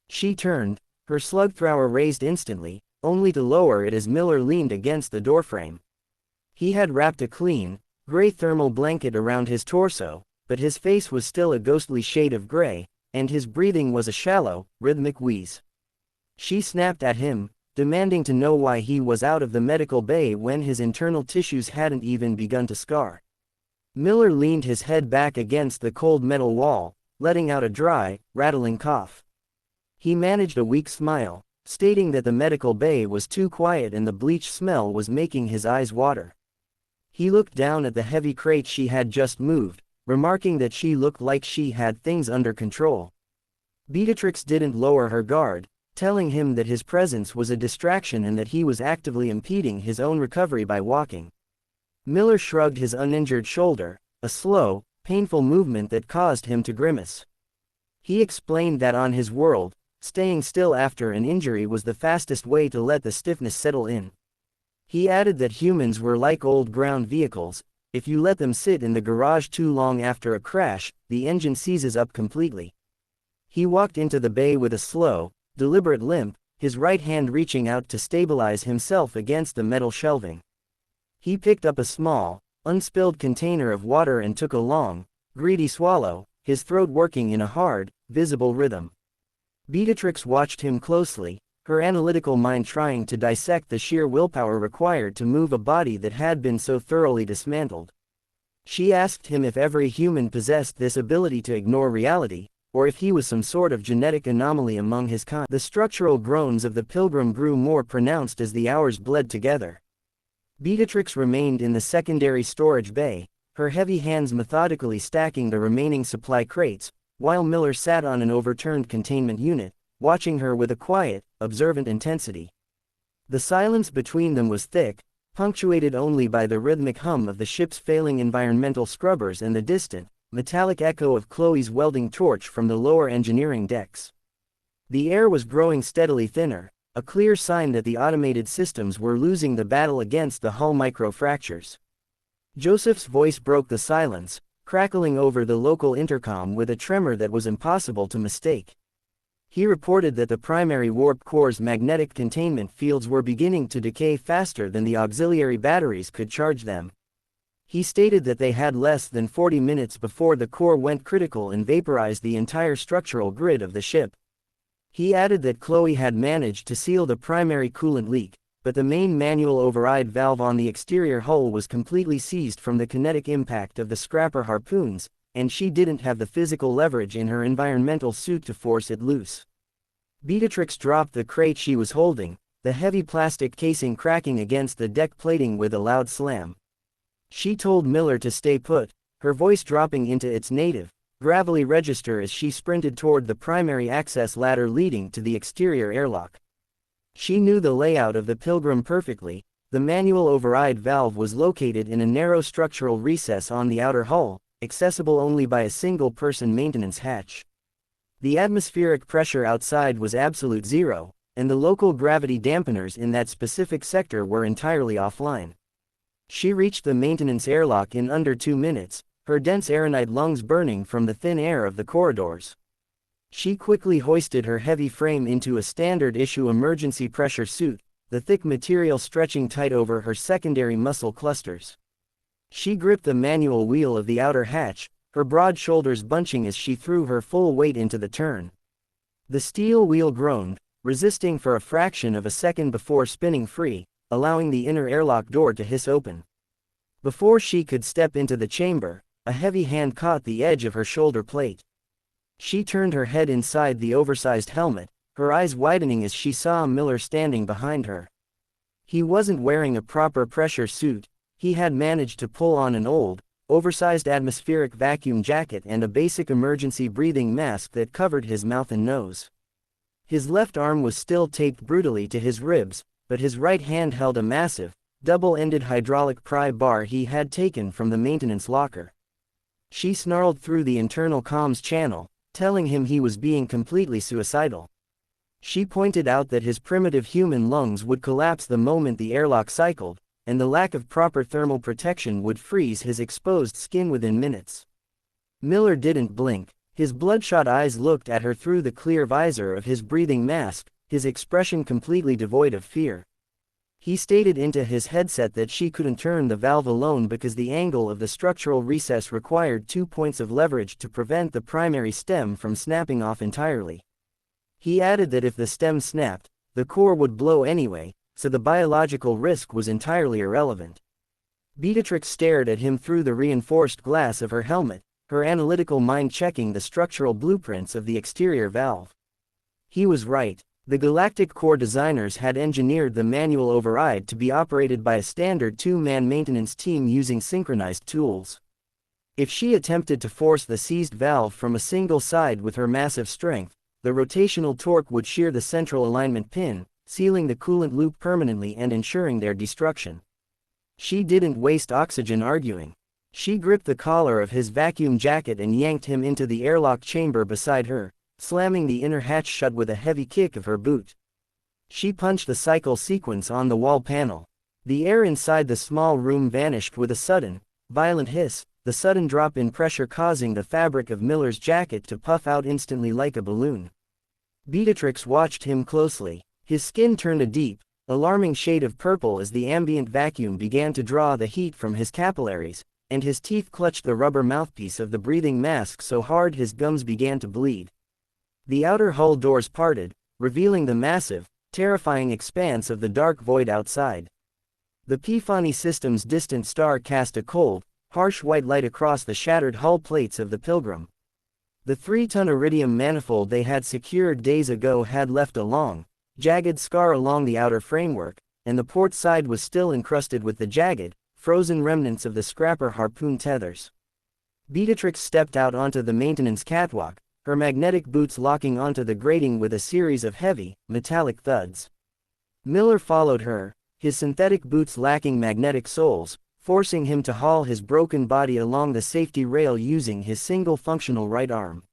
Speaker 1: She turned, her slug thrower raised instantly, only to lower it as Miller leaned against the doorframe. He had wrapped a clean, gray thermal blanket around his torso, but his face was still a ghostly shade of gray, and his breathing was a shallow, rhythmic wheeze. She snapped at him, demanding to know why he was out of the medical bay when his internal tissues hadn't even begun to scar. Miller leaned his head back against the cold metal wall, letting out a dry, rattling cough. He managed a weak smile, stating that the medical bay was too quiet and the bleach smell was making his eyes water. He looked down at the heavy crate she had just moved, remarking that she looked like she had things under control. Beatatrix didn't lower her guard, telling him that his presence was a distraction and that he was actively impeding his own recovery by walking. Miller shrugged his uninjured shoulder, a slow, painful movement that caused him to grimace. He explained that on his world, staying still after an injury was the fastest way to let the stiffness settle in. He added that humans were like old ground vehicles. If you let them sit in the garage too long after a crash, the engine seizes up completely. He walked into the bay with a slow, deliberate limp, his right hand reaching out to stabilize himself against the metal shelving. He picked up a small, unspilled container of water and took a long, greedy swallow, his throat working in a hard, visible rhythm. Beatatrix watched him closely, her analytical mind trying to dissect the sheer willpower required to move a body that had been so thoroughly dismantled. She asked him if every human possessed this ability to ignore reality, or if he was some sort of genetic anomaly among his kind. The structural groans of the pilgrim grew more pronounced as the hours bled together. Beatatrix remained in the secondary storage bay, her heavy hands methodically stacking the remaining supply crates, while Miller sat on an overturned containment unit, watching her with a quiet, observant intensity. The silence between them was thick, punctuated only by the rhythmic hum of the ship's failing environmental scrubbers and the distant, metallic echo of Chloe's welding torch from the lower engineering decks. The air was growing steadily thinner, a clear sign that the automated systems were losing the battle against the hull microfractures. Joseph's voice broke the silence, crackling over the local intercom with a tremor that was impossible to mistake. He reported that the primary warp core's magnetic containment fields were beginning to decay faster than the auxiliary batteries could charge them. He stated that they had less than 40 minutes before the core went critical and vaporized the entire structural grid of the ship. He added that Chloe had managed to seal the primary coolant leak, but the main manual override valve on the exterior hull was completely seized from the kinetic impact of the scrapper harpoons, and she didn't have the physical leverage in her environmental suit to force it loose. Beatatrix dropped the crate she was holding, the heavy plastic casing cracking against the deck plating with a loud slam. She told Miller to stay put, her voice dropping into its native, gravelly register as she sprinted toward the primary access ladder leading to the exterior airlock. She knew the layout of the Pilgrim perfectly. The manual override valve was located in a narrow structural recess on the outer hull, accessible only by a single-person maintenance hatch. The atmospheric pressure outside was absolute zero, and the local gravity dampeners in that specific sector were entirely offline. She reached the maintenance airlock in under 2 minutes, her dense aeronite lungs burning from the thin air of the corridors. She quickly hoisted her heavy frame into a standard-issue emergency pressure suit, the thick material stretching tight over her secondary muscle clusters. She gripped the manual wheel of the outer hatch, her broad shoulders bunching as she threw her full weight into the turn. The steel wheel groaned, resisting for a fraction of a second before spinning free, allowing the inner airlock door to hiss open. Before she could step into the chamber, a heavy hand caught the edge of her shoulder plate. She turned her head inside the oversized helmet, her eyes widening as she saw Miller standing behind her. He wasn't wearing a proper pressure suit. He had managed to pull on an old, oversized atmospheric vacuum jacket and a basic emergency breathing mask that covered his mouth and nose. His left arm was still taped brutally to his ribs, but his right hand held a massive, double-ended hydraulic pry bar he had taken from the maintenance locker. She snarled through the internal comms channel, telling him he was being completely suicidal. She pointed out that his primitive human lungs would collapse the moment the airlock cycled, and the lack of proper thermal protection would freeze his exposed skin within minutes. Miller didn't blink. His bloodshot eyes looked at her through the clear visor of his breathing mask, his expression completely devoid of fear. He stated into his headset that she couldn't turn the valve alone because the angle of the structural recess required 2 points of leverage to prevent the primary stem from snapping off entirely. He added that if the stem snapped, the core would blow anyway, so the biological risk was entirely irrelevant. Beatrix stared at him through the reinforced glass of her helmet, her analytical mind checking the structural blueprints of the exterior valve. He was right. The Galactic Core designers had engineered the manual override to be operated by a standard 2-man maintenance team using synchronized tools. If she attempted to force the seized valve from a single side with her massive strength, the rotational torque would shear the central alignment pin, sealing the coolant loop permanently and ensuring their destruction. She didn't waste oxygen arguing. She gripped the collar of his vacuum jacket and yanked him into the airlock chamber beside her, slamming the inner hatch shut with a heavy kick of her boot. She punched the cycle sequence on the wall panel. The air inside the small room vanished with a sudden, violent hiss, the sudden drop in pressure causing the fabric of Miller's jacket to puff out instantly like a balloon. Beatrix watched him closely. His skin turned a deep, alarming shade of purple as the ambient vacuum began to draw the heat from his capillaries, and his teeth clutched the rubber mouthpiece of the breathing mask so hard his gums began to bleed. The outer hull doors parted, revealing the massive, terrifying expanse of the dark void outside. The P-Fani system's distant star cast a cold, harsh white light across the shattered hull plates of the Pilgrim. The 3-ton iridium manifold they had secured days ago had left a long, jagged scar along the outer framework, and the port side was still encrusted with the jagged, frozen remnants of the scrapper harpoon tethers. Beatrix stepped out onto the maintenance catwalk, her magnetic boots locking onto the grating with a series of heavy, metallic thuds. Miller followed her, his synthetic boots lacking magnetic soles, forcing him to haul his broken body along the safety rail using his single functional right arm.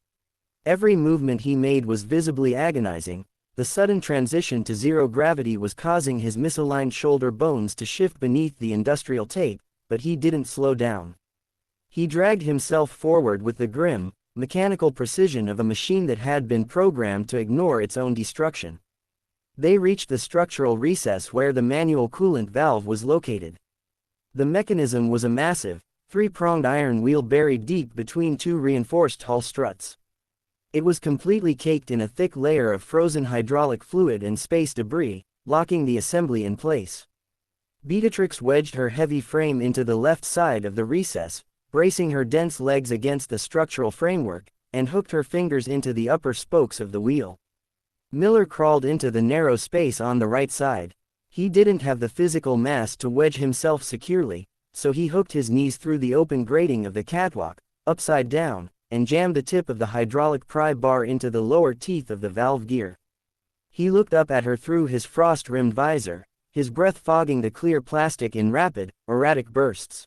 Speaker 1: Every movement he made was visibly agonizing. The sudden transition to zero gravity was causing his misaligned shoulder bones to shift beneath the industrial tape, but he didn't slow down. He dragged himself forward with the grim, mechanical precision of a machine that had been programmed to ignore its own destruction. They reached the structural recess where the manual coolant valve was located. The mechanism was a massive, three-pronged iron wheel buried deep between two reinforced hull struts. It was completely caked in a thick layer of frozen hydraulic fluid and space debris, locking the assembly in place. Beatatrix wedged her heavy frame into the left side of the recess, bracing her dense legs against the structural framework, and hooked her fingers into the upper spokes of the wheel. Miller crawled into the narrow space on the right side. He didn't have the physical mass to wedge himself securely, so he hooked his knees through the open grating of the catwalk, upside down, and jammed the tip of the hydraulic pry bar into the lower teeth of the valve gear. He looked up at her through his frost-rimmed visor, his breath fogging the clear plastic in rapid, erratic bursts.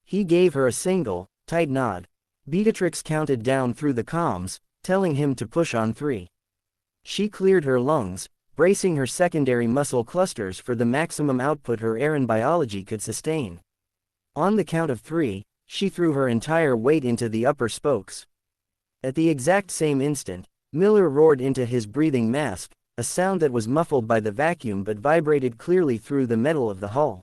Speaker 1: He gave her a single, tight nod. Beatatrix counted down through the comms, telling him to push on 3. She cleared her lungs, bracing her secondary muscle clusters for the maximum output her Aran biology could sustain. On the count of 3, she threw her entire weight into the upper spokes. At the exact same instant, Miller roared into his breathing mask, a sound that was muffled by the vacuum but vibrated clearly through the metal of the hull.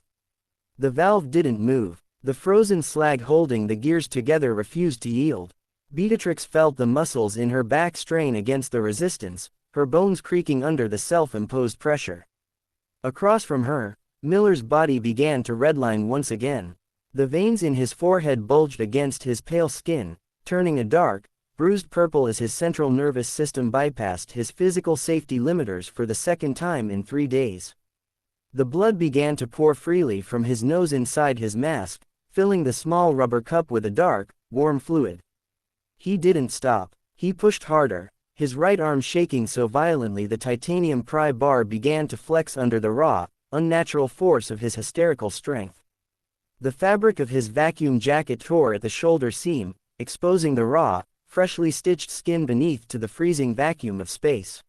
Speaker 1: The valve didn't move. The frozen slag holding the gears together refused to yield. Beatatrix felt the muscles in her back strain against the resistance, her bones creaking under the self-imposed pressure. Across from her, Miller's body began to redline once again. The veins in his forehead bulged against his pale skin, turning a dark, bruised purple as his central nervous system bypassed his physical safety limiters for the second time in 3 days. The blood began to pour freely from his nose inside his mask, filling the small rubber cup with a dark, warm fluid. He didn't stop. He pushed harder, his right arm shaking so violently the titanium pry bar began to flex under the raw, unnatural force of his hysterical strength. The fabric of his vacuum jacket tore at the shoulder seam, exposing the raw, freshly stitched skin beneath to the freezing vacuum of space.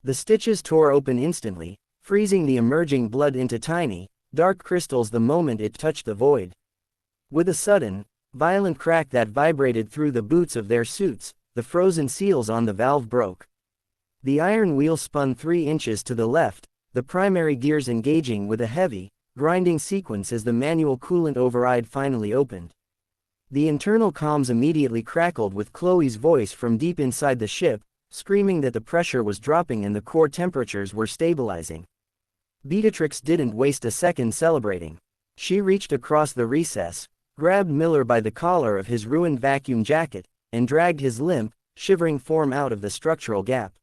Speaker 1: The stitches tore open instantly, freezing the emerging blood into tiny, dark crystals the moment it touched the void. With a sudden, violent crack that vibrated through the boots of their suits, the frozen seals on the valve broke. The iron wheel spun 3 inches to the left, the primary gears engaging with a heavy, grinding sequence as the manual coolant override finally opened. The internal comms immediately crackled with Chloe's voice from deep inside the ship, screaming that the pressure was dropping and the core temperatures were stabilizing. Beatatrix didn't waste a second celebrating. She reached across the recess, grabbed Miller by the collar of his ruined vacuum jacket, and dragged his limp, shivering form out of the structural gap.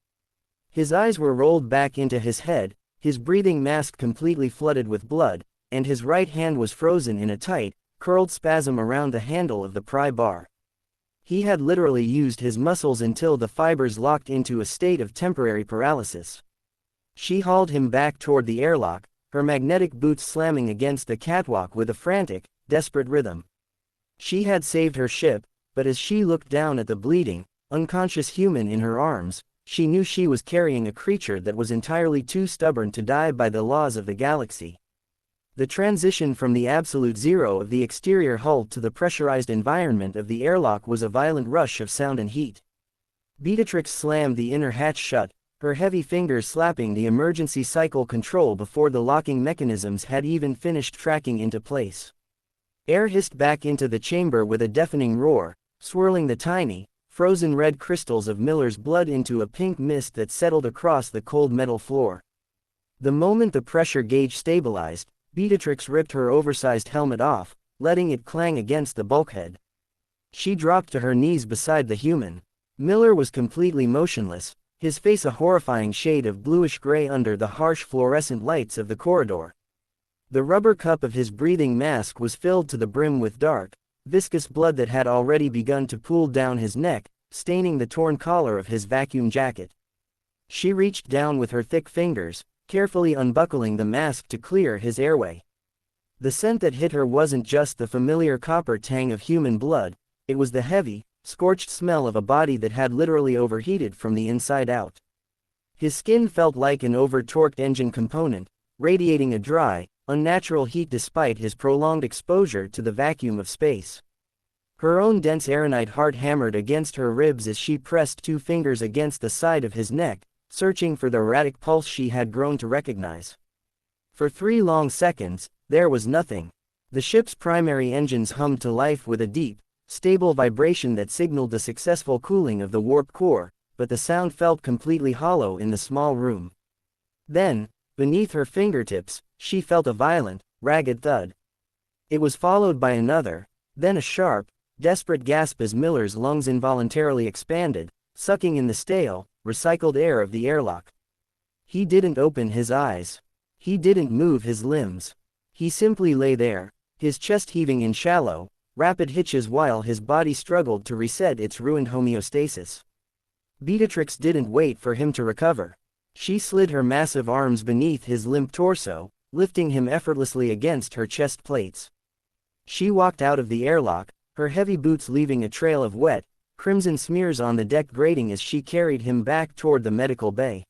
Speaker 1: His eyes were rolled back into his head, his breathing mask completely flooded with blood, and his right hand was frozen in a tight, curled spasm around the handle of the pry bar. He had literally used his muscles until the fibers locked into a state of temporary paralysis. She hauled him back toward the airlock, her magnetic boots slamming against the catwalk with a frantic, desperate rhythm. She had saved her ship, but as she looked down at the bleeding, unconscious human in her arms, she knew she was carrying a creature that was entirely too stubborn to die by the laws of the galaxy. The transition from the absolute zero of the exterior hull to the pressurized environment of the airlock was a violent rush of sound and heat. Beatatrix slammed the inner hatch shut, her heavy fingers slapping the emergency cycle control before the locking mechanisms had even finished tracking into place. Air hissed back into the chamber with a deafening roar, swirling the tiny, frozen red crystals of Miller's blood into a pink mist that settled across the cold metal floor. The moment the pressure gauge stabilized, Beatatrix ripped her oversized helmet off, letting it clang against the bulkhead. She dropped to her knees beside the human. Miller was completely motionless, his face a horrifying shade of bluish-gray under the harsh fluorescent lights of the corridor. The rubber cup of his breathing mask was filled to the brim with dark, viscous blood that had already begun to pool down his neck, staining the torn collar of his vacuum jacket. She reached down with her thick fingers, carefully unbuckling the mask to clear his airway. The scent that hit her wasn't just the familiar copper tang of human blood, it was the heavy, scorched smell of a body that had literally overheated from the inside out. His skin felt like an over-torqued engine component, radiating a dry, unnatural heat despite his prolonged exposure to the vacuum of space. Her own dense aeronite heart hammered against her ribs as she pressed 2 fingers against the side of his neck, searching for the erratic pulse she had grown to recognize. For 3 long seconds, there was nothing. The ship's primary engines hummed to life with a deep, stable vibration that signaled the successful cooling of the warp core, but the sound felt completely hollow in the small room. Then, beneath her fingertips, she felt a violent, ragged thud. It was followed by another, then a sharp, desperate gasp as Miller's lungs involuntarily expanded, sucking in the stale, recycled air of the airlock. He didn't open his eyes. He didn't move his limbs. He simply lay there, his chest heaving in shallow, rapid hitches while his body struggled to reset its ruined homeostasis. Beatatrix didn't wait for him to recover. She slid her massive arms beneath his limp torso, lifting him effortlessly against her chest plates. She walked out of the airlock, her heavy boots leaving a trail of wet, crimson smears on the deck grating as she carried him back toward the medical bay.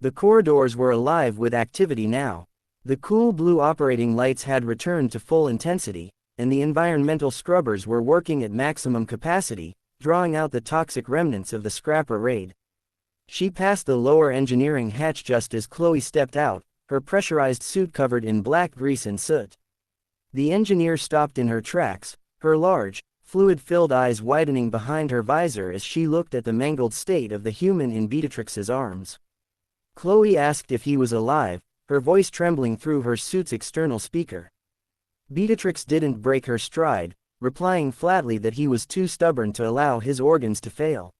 Speaker 1: The corridors were alive with activity now. The cool blue operating lights had returned to full intensity, and the environmental scrubbers were working at maximum capacity, drawing out the toxic remnants of the scrapper raid. She passed the lower engineering hatch just as Chloe stepped out, her pressurized suit covered in black grease and soot. The engineer stopped in her tracks, her large, fluid-filled eyes widening behind her visor as she looked at the mangled state of the human in Beatatrix's arms. Chloe asked if he was alive, her voice trembling through her suit's external speaker. Beatatrix didn't break her stride, replying flatly that he was too stubborn to allow his organs to fail.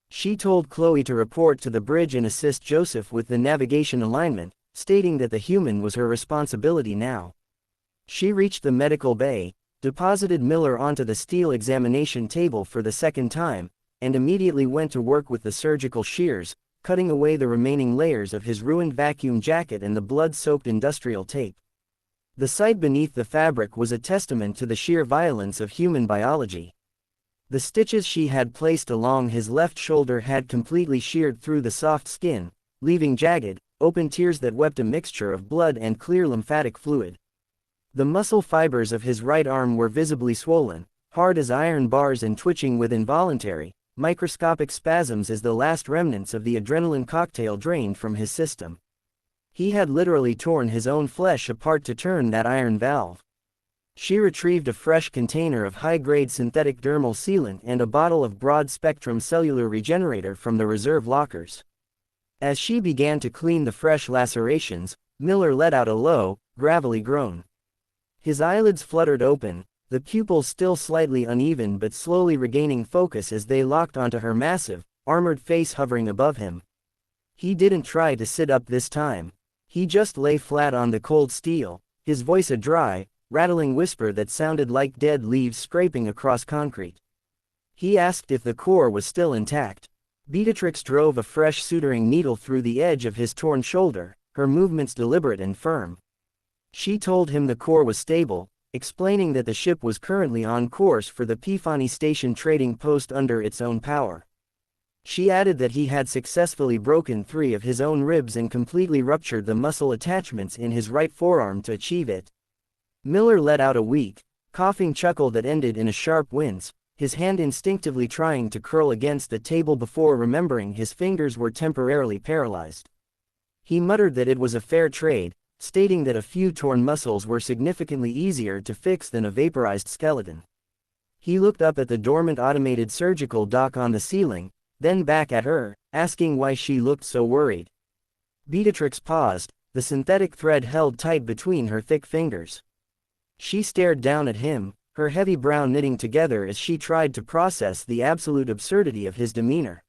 Speaker 1: She told Chloe to report to the bridge and assist Joseph with the navigation alignment, stating that the human was her responsibility now. She reached the medical bay, deposited Miller onto the steel examination table for the second time, and immediately went to work with the surgical shears, cutting away the remaining layers of his ruined vacuum jacket and the blood-soaked industrial tape. The sight beneath the fabric was a testament to the sheer violence of human biology. The stitches she had placed along his left shoulder had completely sheared through the soft skin, leaving jagged, open tears that wept a mixture of blood and clear lymphatic fluid. The muscle fibers of his right arm were visibly swollen, hard as iron bars and twitching with involuntary, microscopic spasms as the last remnants of the adrenaline cocktail drained from his system. He had literally torn his own flesh apart to turn that iron valve. She retrieved a fresh container of high-grade synthetic dermal sealant and a bottle of broad-spectrum cellular regenerator from the reserve lockers. As she began to clean the fresh lacerations, Miller let out a low, gravelly groan. His eyelids fluttered open, the pupils still slightly uneven but slowly regaining focus as they locked onto her massive, armored face hovering above him. He didn't try to sit up this time. He just lay flat on the cold steel, his voice a dry, rattling whisper that sounded like dead leaves scraping across concrete. He asked if the core was still intact. Beatatrix drove a fresh suturing needle through the edge of his torn shoulder, her movements deliberate and firm. She told him the core was stable, explaining that the ship was currently on course for the Pifani Station trading post under its own power. She added that he had successfully broken 3 of his own ribs and completely ruptured the muscle attachments in his right forearm to achieve it. Miller let out a weak, coughing chuckle that ended in a sharp wince, his hand instinctively trying to curl against the table before remembering his fingers were temporarily paralyzed. He muttered that it was a fair trade, stating that a few torn muscles were significantly easier to fix than a vaporized skeleton. He looked up at the dormant automated surgical dock on the ceiling, then back at her, asking why she looked so worried. Beatatrix paused, the synthetic thread held tight between her thick fingers. She stared down at him, her heavy brow knitting together as she tried to process the absolute absurdity of his demeanor.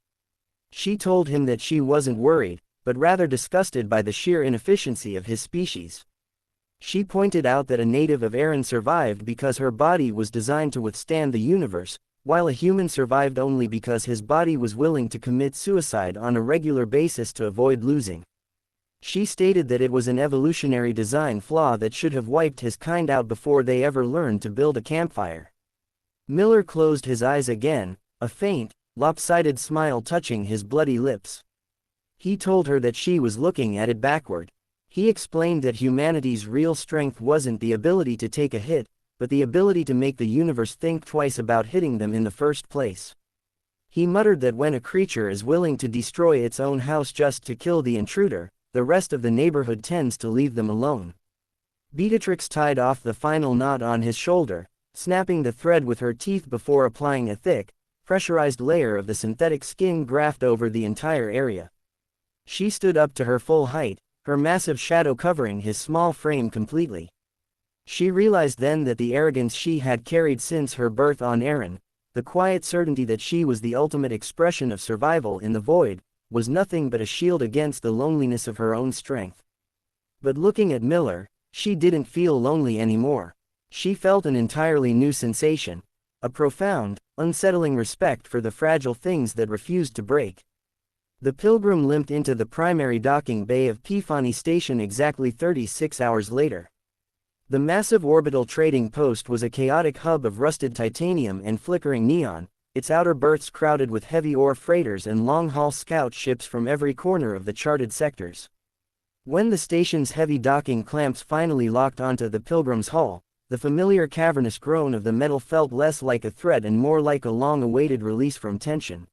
Speaker 1: She told him that she wasn't worried, but rather disgusted by the sheer inefficiency of his species. She pointed out that a native of Erin survived because her body was designed to withstand the universe, while a human survived only because his body was willing to commit suicide on a regular basis to avoid losing. She stated that it was an evolutionary design flaw that should have wiped his kind out before they ever learned to build a campfire. Miller closed his eyes again, a faint, lopsided smile touching his bloody lips. He told her that she was looking at it backward. He explained that humanity's real strength wasn't the ability to take a hit, but the ability to make the universe think twice about hitting them in the first place. He muttered that when a creature is willing to destroy its own house just to kill the intruder, the rest of the neighborhood tends to leave them alone. Beatatrix tied off the final knot on his shoulder, snapping the thread with her teeth before applying a thick, pressurized layer of the synthetic skin graft over the entire area. She stood up to her full height, her massive shadow covering his small frame completely. She realized then that the arrogance she had carried since her birth on Erin, the quiet certainty that she was the ultimate expression of survival in the void, was nothing but a shield against the loneliness of her own strength. But looking at Miller, she didn't feel lonely anymore. She felt an entirely new sensation, a profound, unsettling respect for the fragile things that refused to break. The Pilgrim limped into the primary docking bay of Pifani Station exactly 36 hours later. The massive orbital trading post was a chaotic hub of rusted titanium and flickering neon, its outer berths crowded with heavy ore freighters and long-haul scout ships from every corner of the charted sectors. When the station's heavy docking clamps finally locked onto the Pilgrim's hull, the familiar cavernous groan of the metal felt less like a threat and more like a long-awaited release from tension.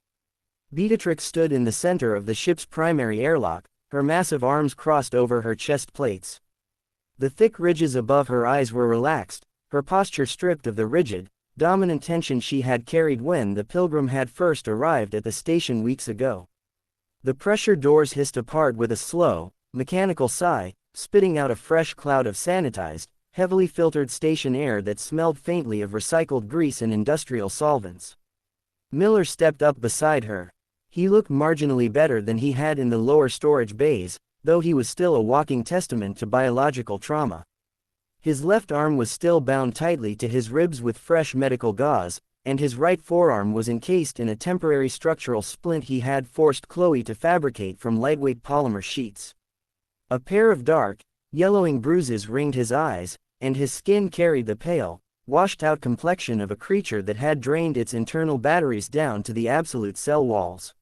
Speaker 1: Beatatrix stood in the center of the ship's primary airlock, her massive arms crossed over her chest plates. The thick ridges above her eyes were relaxed, her posture stripped of the rigid, dominant tension she had carried when the Pilgrim had first arrived at the station weeks ago. The pressure doors hissed apart with a slow, mechanical sigh, spitting out a fresh cloud of sanitized, heavily filtered station air that smelled faintly of recycled grease and industrial solvents. Miller stepped up beside her. He looked marginally better than he had in the lower storage bays, though he was still a walking testament to biological trauma. His left arm was still bound tightly to his ribs with fresh medical gauze, and his right forearm was encased in a temporary structural splint he had forced Chloe to fabricate from lightweight polymer sheets. A pair of dark, yellowing bruises ringed his eyes, and his skin carried the pale, washed-out complexion of a creature that had drained its internal batteries down to the absolute cell walls.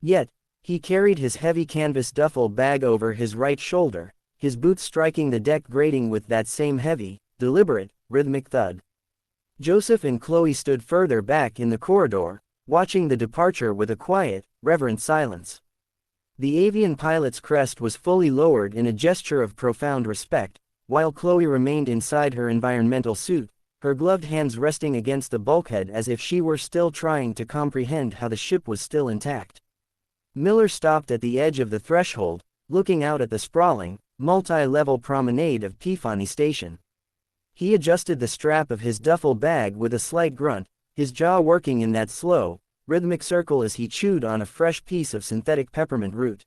Speaker 1: Yet, he carried his heavy canvas duffel bag over his right shoulder, his boots striking the deck grating with that same heavy, deliberate, rhythmic thud. Joseph and Chloe stood further back in the corridor, watching the departure with a quiet, reverent silence. The avian pilot's crest was fully lowered in a gesture of profound respect, while Chloe remained inside her environmental suit, her gloved hands resting against the bulkhead as if she were still trying to comprehend how the ship was still intact. Miller stopped at the edge of the threshold, looking out at the sprawling, multi-level promenade of Pifani Station. He adjusted the strap of his duffel bag with a slight grunt, his jaw working in that slow, rhythmic circle as he chewed on a fresh piece of synthetic peppermint root.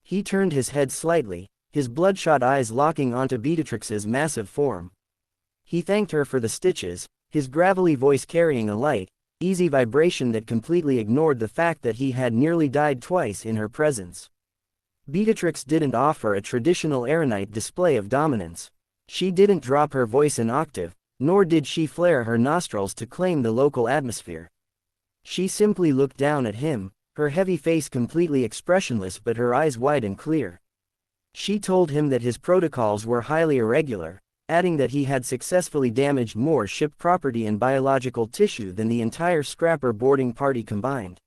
Speaker 1: He turned his head slightly, his bloodshot eyes locking onto Beatatrix's massive form. He thanked her for the stitches, his gravelly voice carrying a light, easy vibration that completely ignored the fact that he had nearly died twice in her presence. Beatatrix didn't offer a traditional Erinite display of dominance. She didn't drop her voice an octave, nor did she flare her nostrils to claim the local atmosphere. She simply looked down at him, her heavy face completely expressionless but her eyes wide and clear. She told him that his protocols were highly irregular, adding that he had successfully damaged more ship property and biological tissue than the entire scrapper boarding party combined.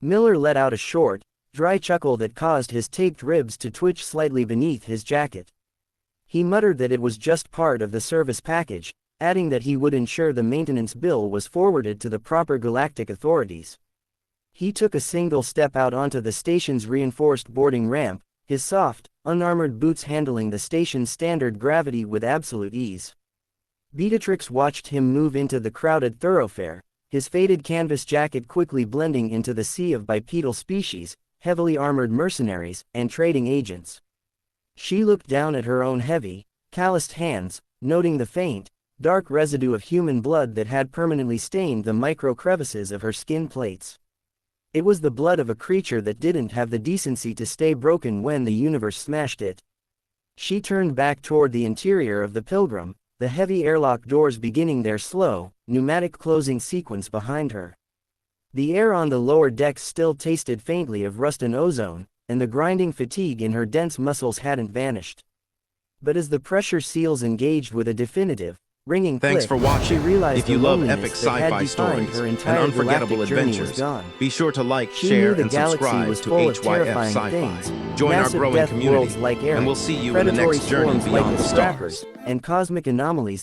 Speaker 1: Miller let out a short, dry chuckle that caused his taped ribs to twitch slightly beneath his jacket. He muttered that it was just part of the service package, adding that he would ensure the maintenance bill was forwarded to the proper galactic authorities. He took a single step out onto the station's reinforced boarding ramp, his soft, unarmored boots handling the station's standard gravity with absolute ease. Beatatrix watched him move into the crowded thoroughfare, his faded canvas jacket quickly blending into the sea of bipedal species, heavily armored mercenaries, and trading agents. She looked down at her own heavy, calloused hands, noting the faint, dark residue of human blood that had permanently stained the micro crevices of her skin plates. It was the blood of a creature that didn't have the decency to stay broken when the universe smashed it. She turned back toward the interior of the Pilgrim, the heavy airlock doors beginning their slow, pneumatic closing sequence behind her. The air on the lower decks still tasted faintly of rust and ozone, and the grinding fatigue in her dense muscles hadn't vanished. But as the pressure seals engaged with a definitive, ringing
Speaker 2: Thanks
Speaker 1: click,
Speaker 2: for watching.
Speaker 1: she realized
Speaker 2: If you
Speaker 1: the
Speaker 2: love
Speaker 1: loneliness
Speaker 2: epic
Speaker 1: that had
Speaker 2: sci-fi
Speaker 1: defined
Speaker 2: stories
Speaker 1: her
Speaker 2: and
Speaker 1: entire
Speaker 2: unforgettable
Speaker 1: galactic journey was
Speaker 2: adventures,
Speaker 1: gone.
Speaker 2: be sure to like,
Speaker 1: She
Speaker 2: share,
Speaker 1: knew the
Speaker 2: and
Speaker 1: galaxy
Speaker 2: subscribe
Speaker 1: was
Speaker 2: to
Speaker 1: full of
Speaker 2: HYF
Speaker 1: terrifying
Speaker 2: Sci-Fi.
Speaker 1: things,
Speaker 2: Join our
Speaker 1: massive
Speaker 2: growing
Speaker 1: death
Speaker 2: community,
Speaker 1: worlds like Aaron,
Speaker 2: and we'll see you in the
Speaker 1: predatory
Speaker 2: next journey
Speaker 1: swarms like
Speaker 2: beyond
Speaker 1: the
Speaker 2: the stars.
Speaker 1: Scrappers, and cosmic anomalies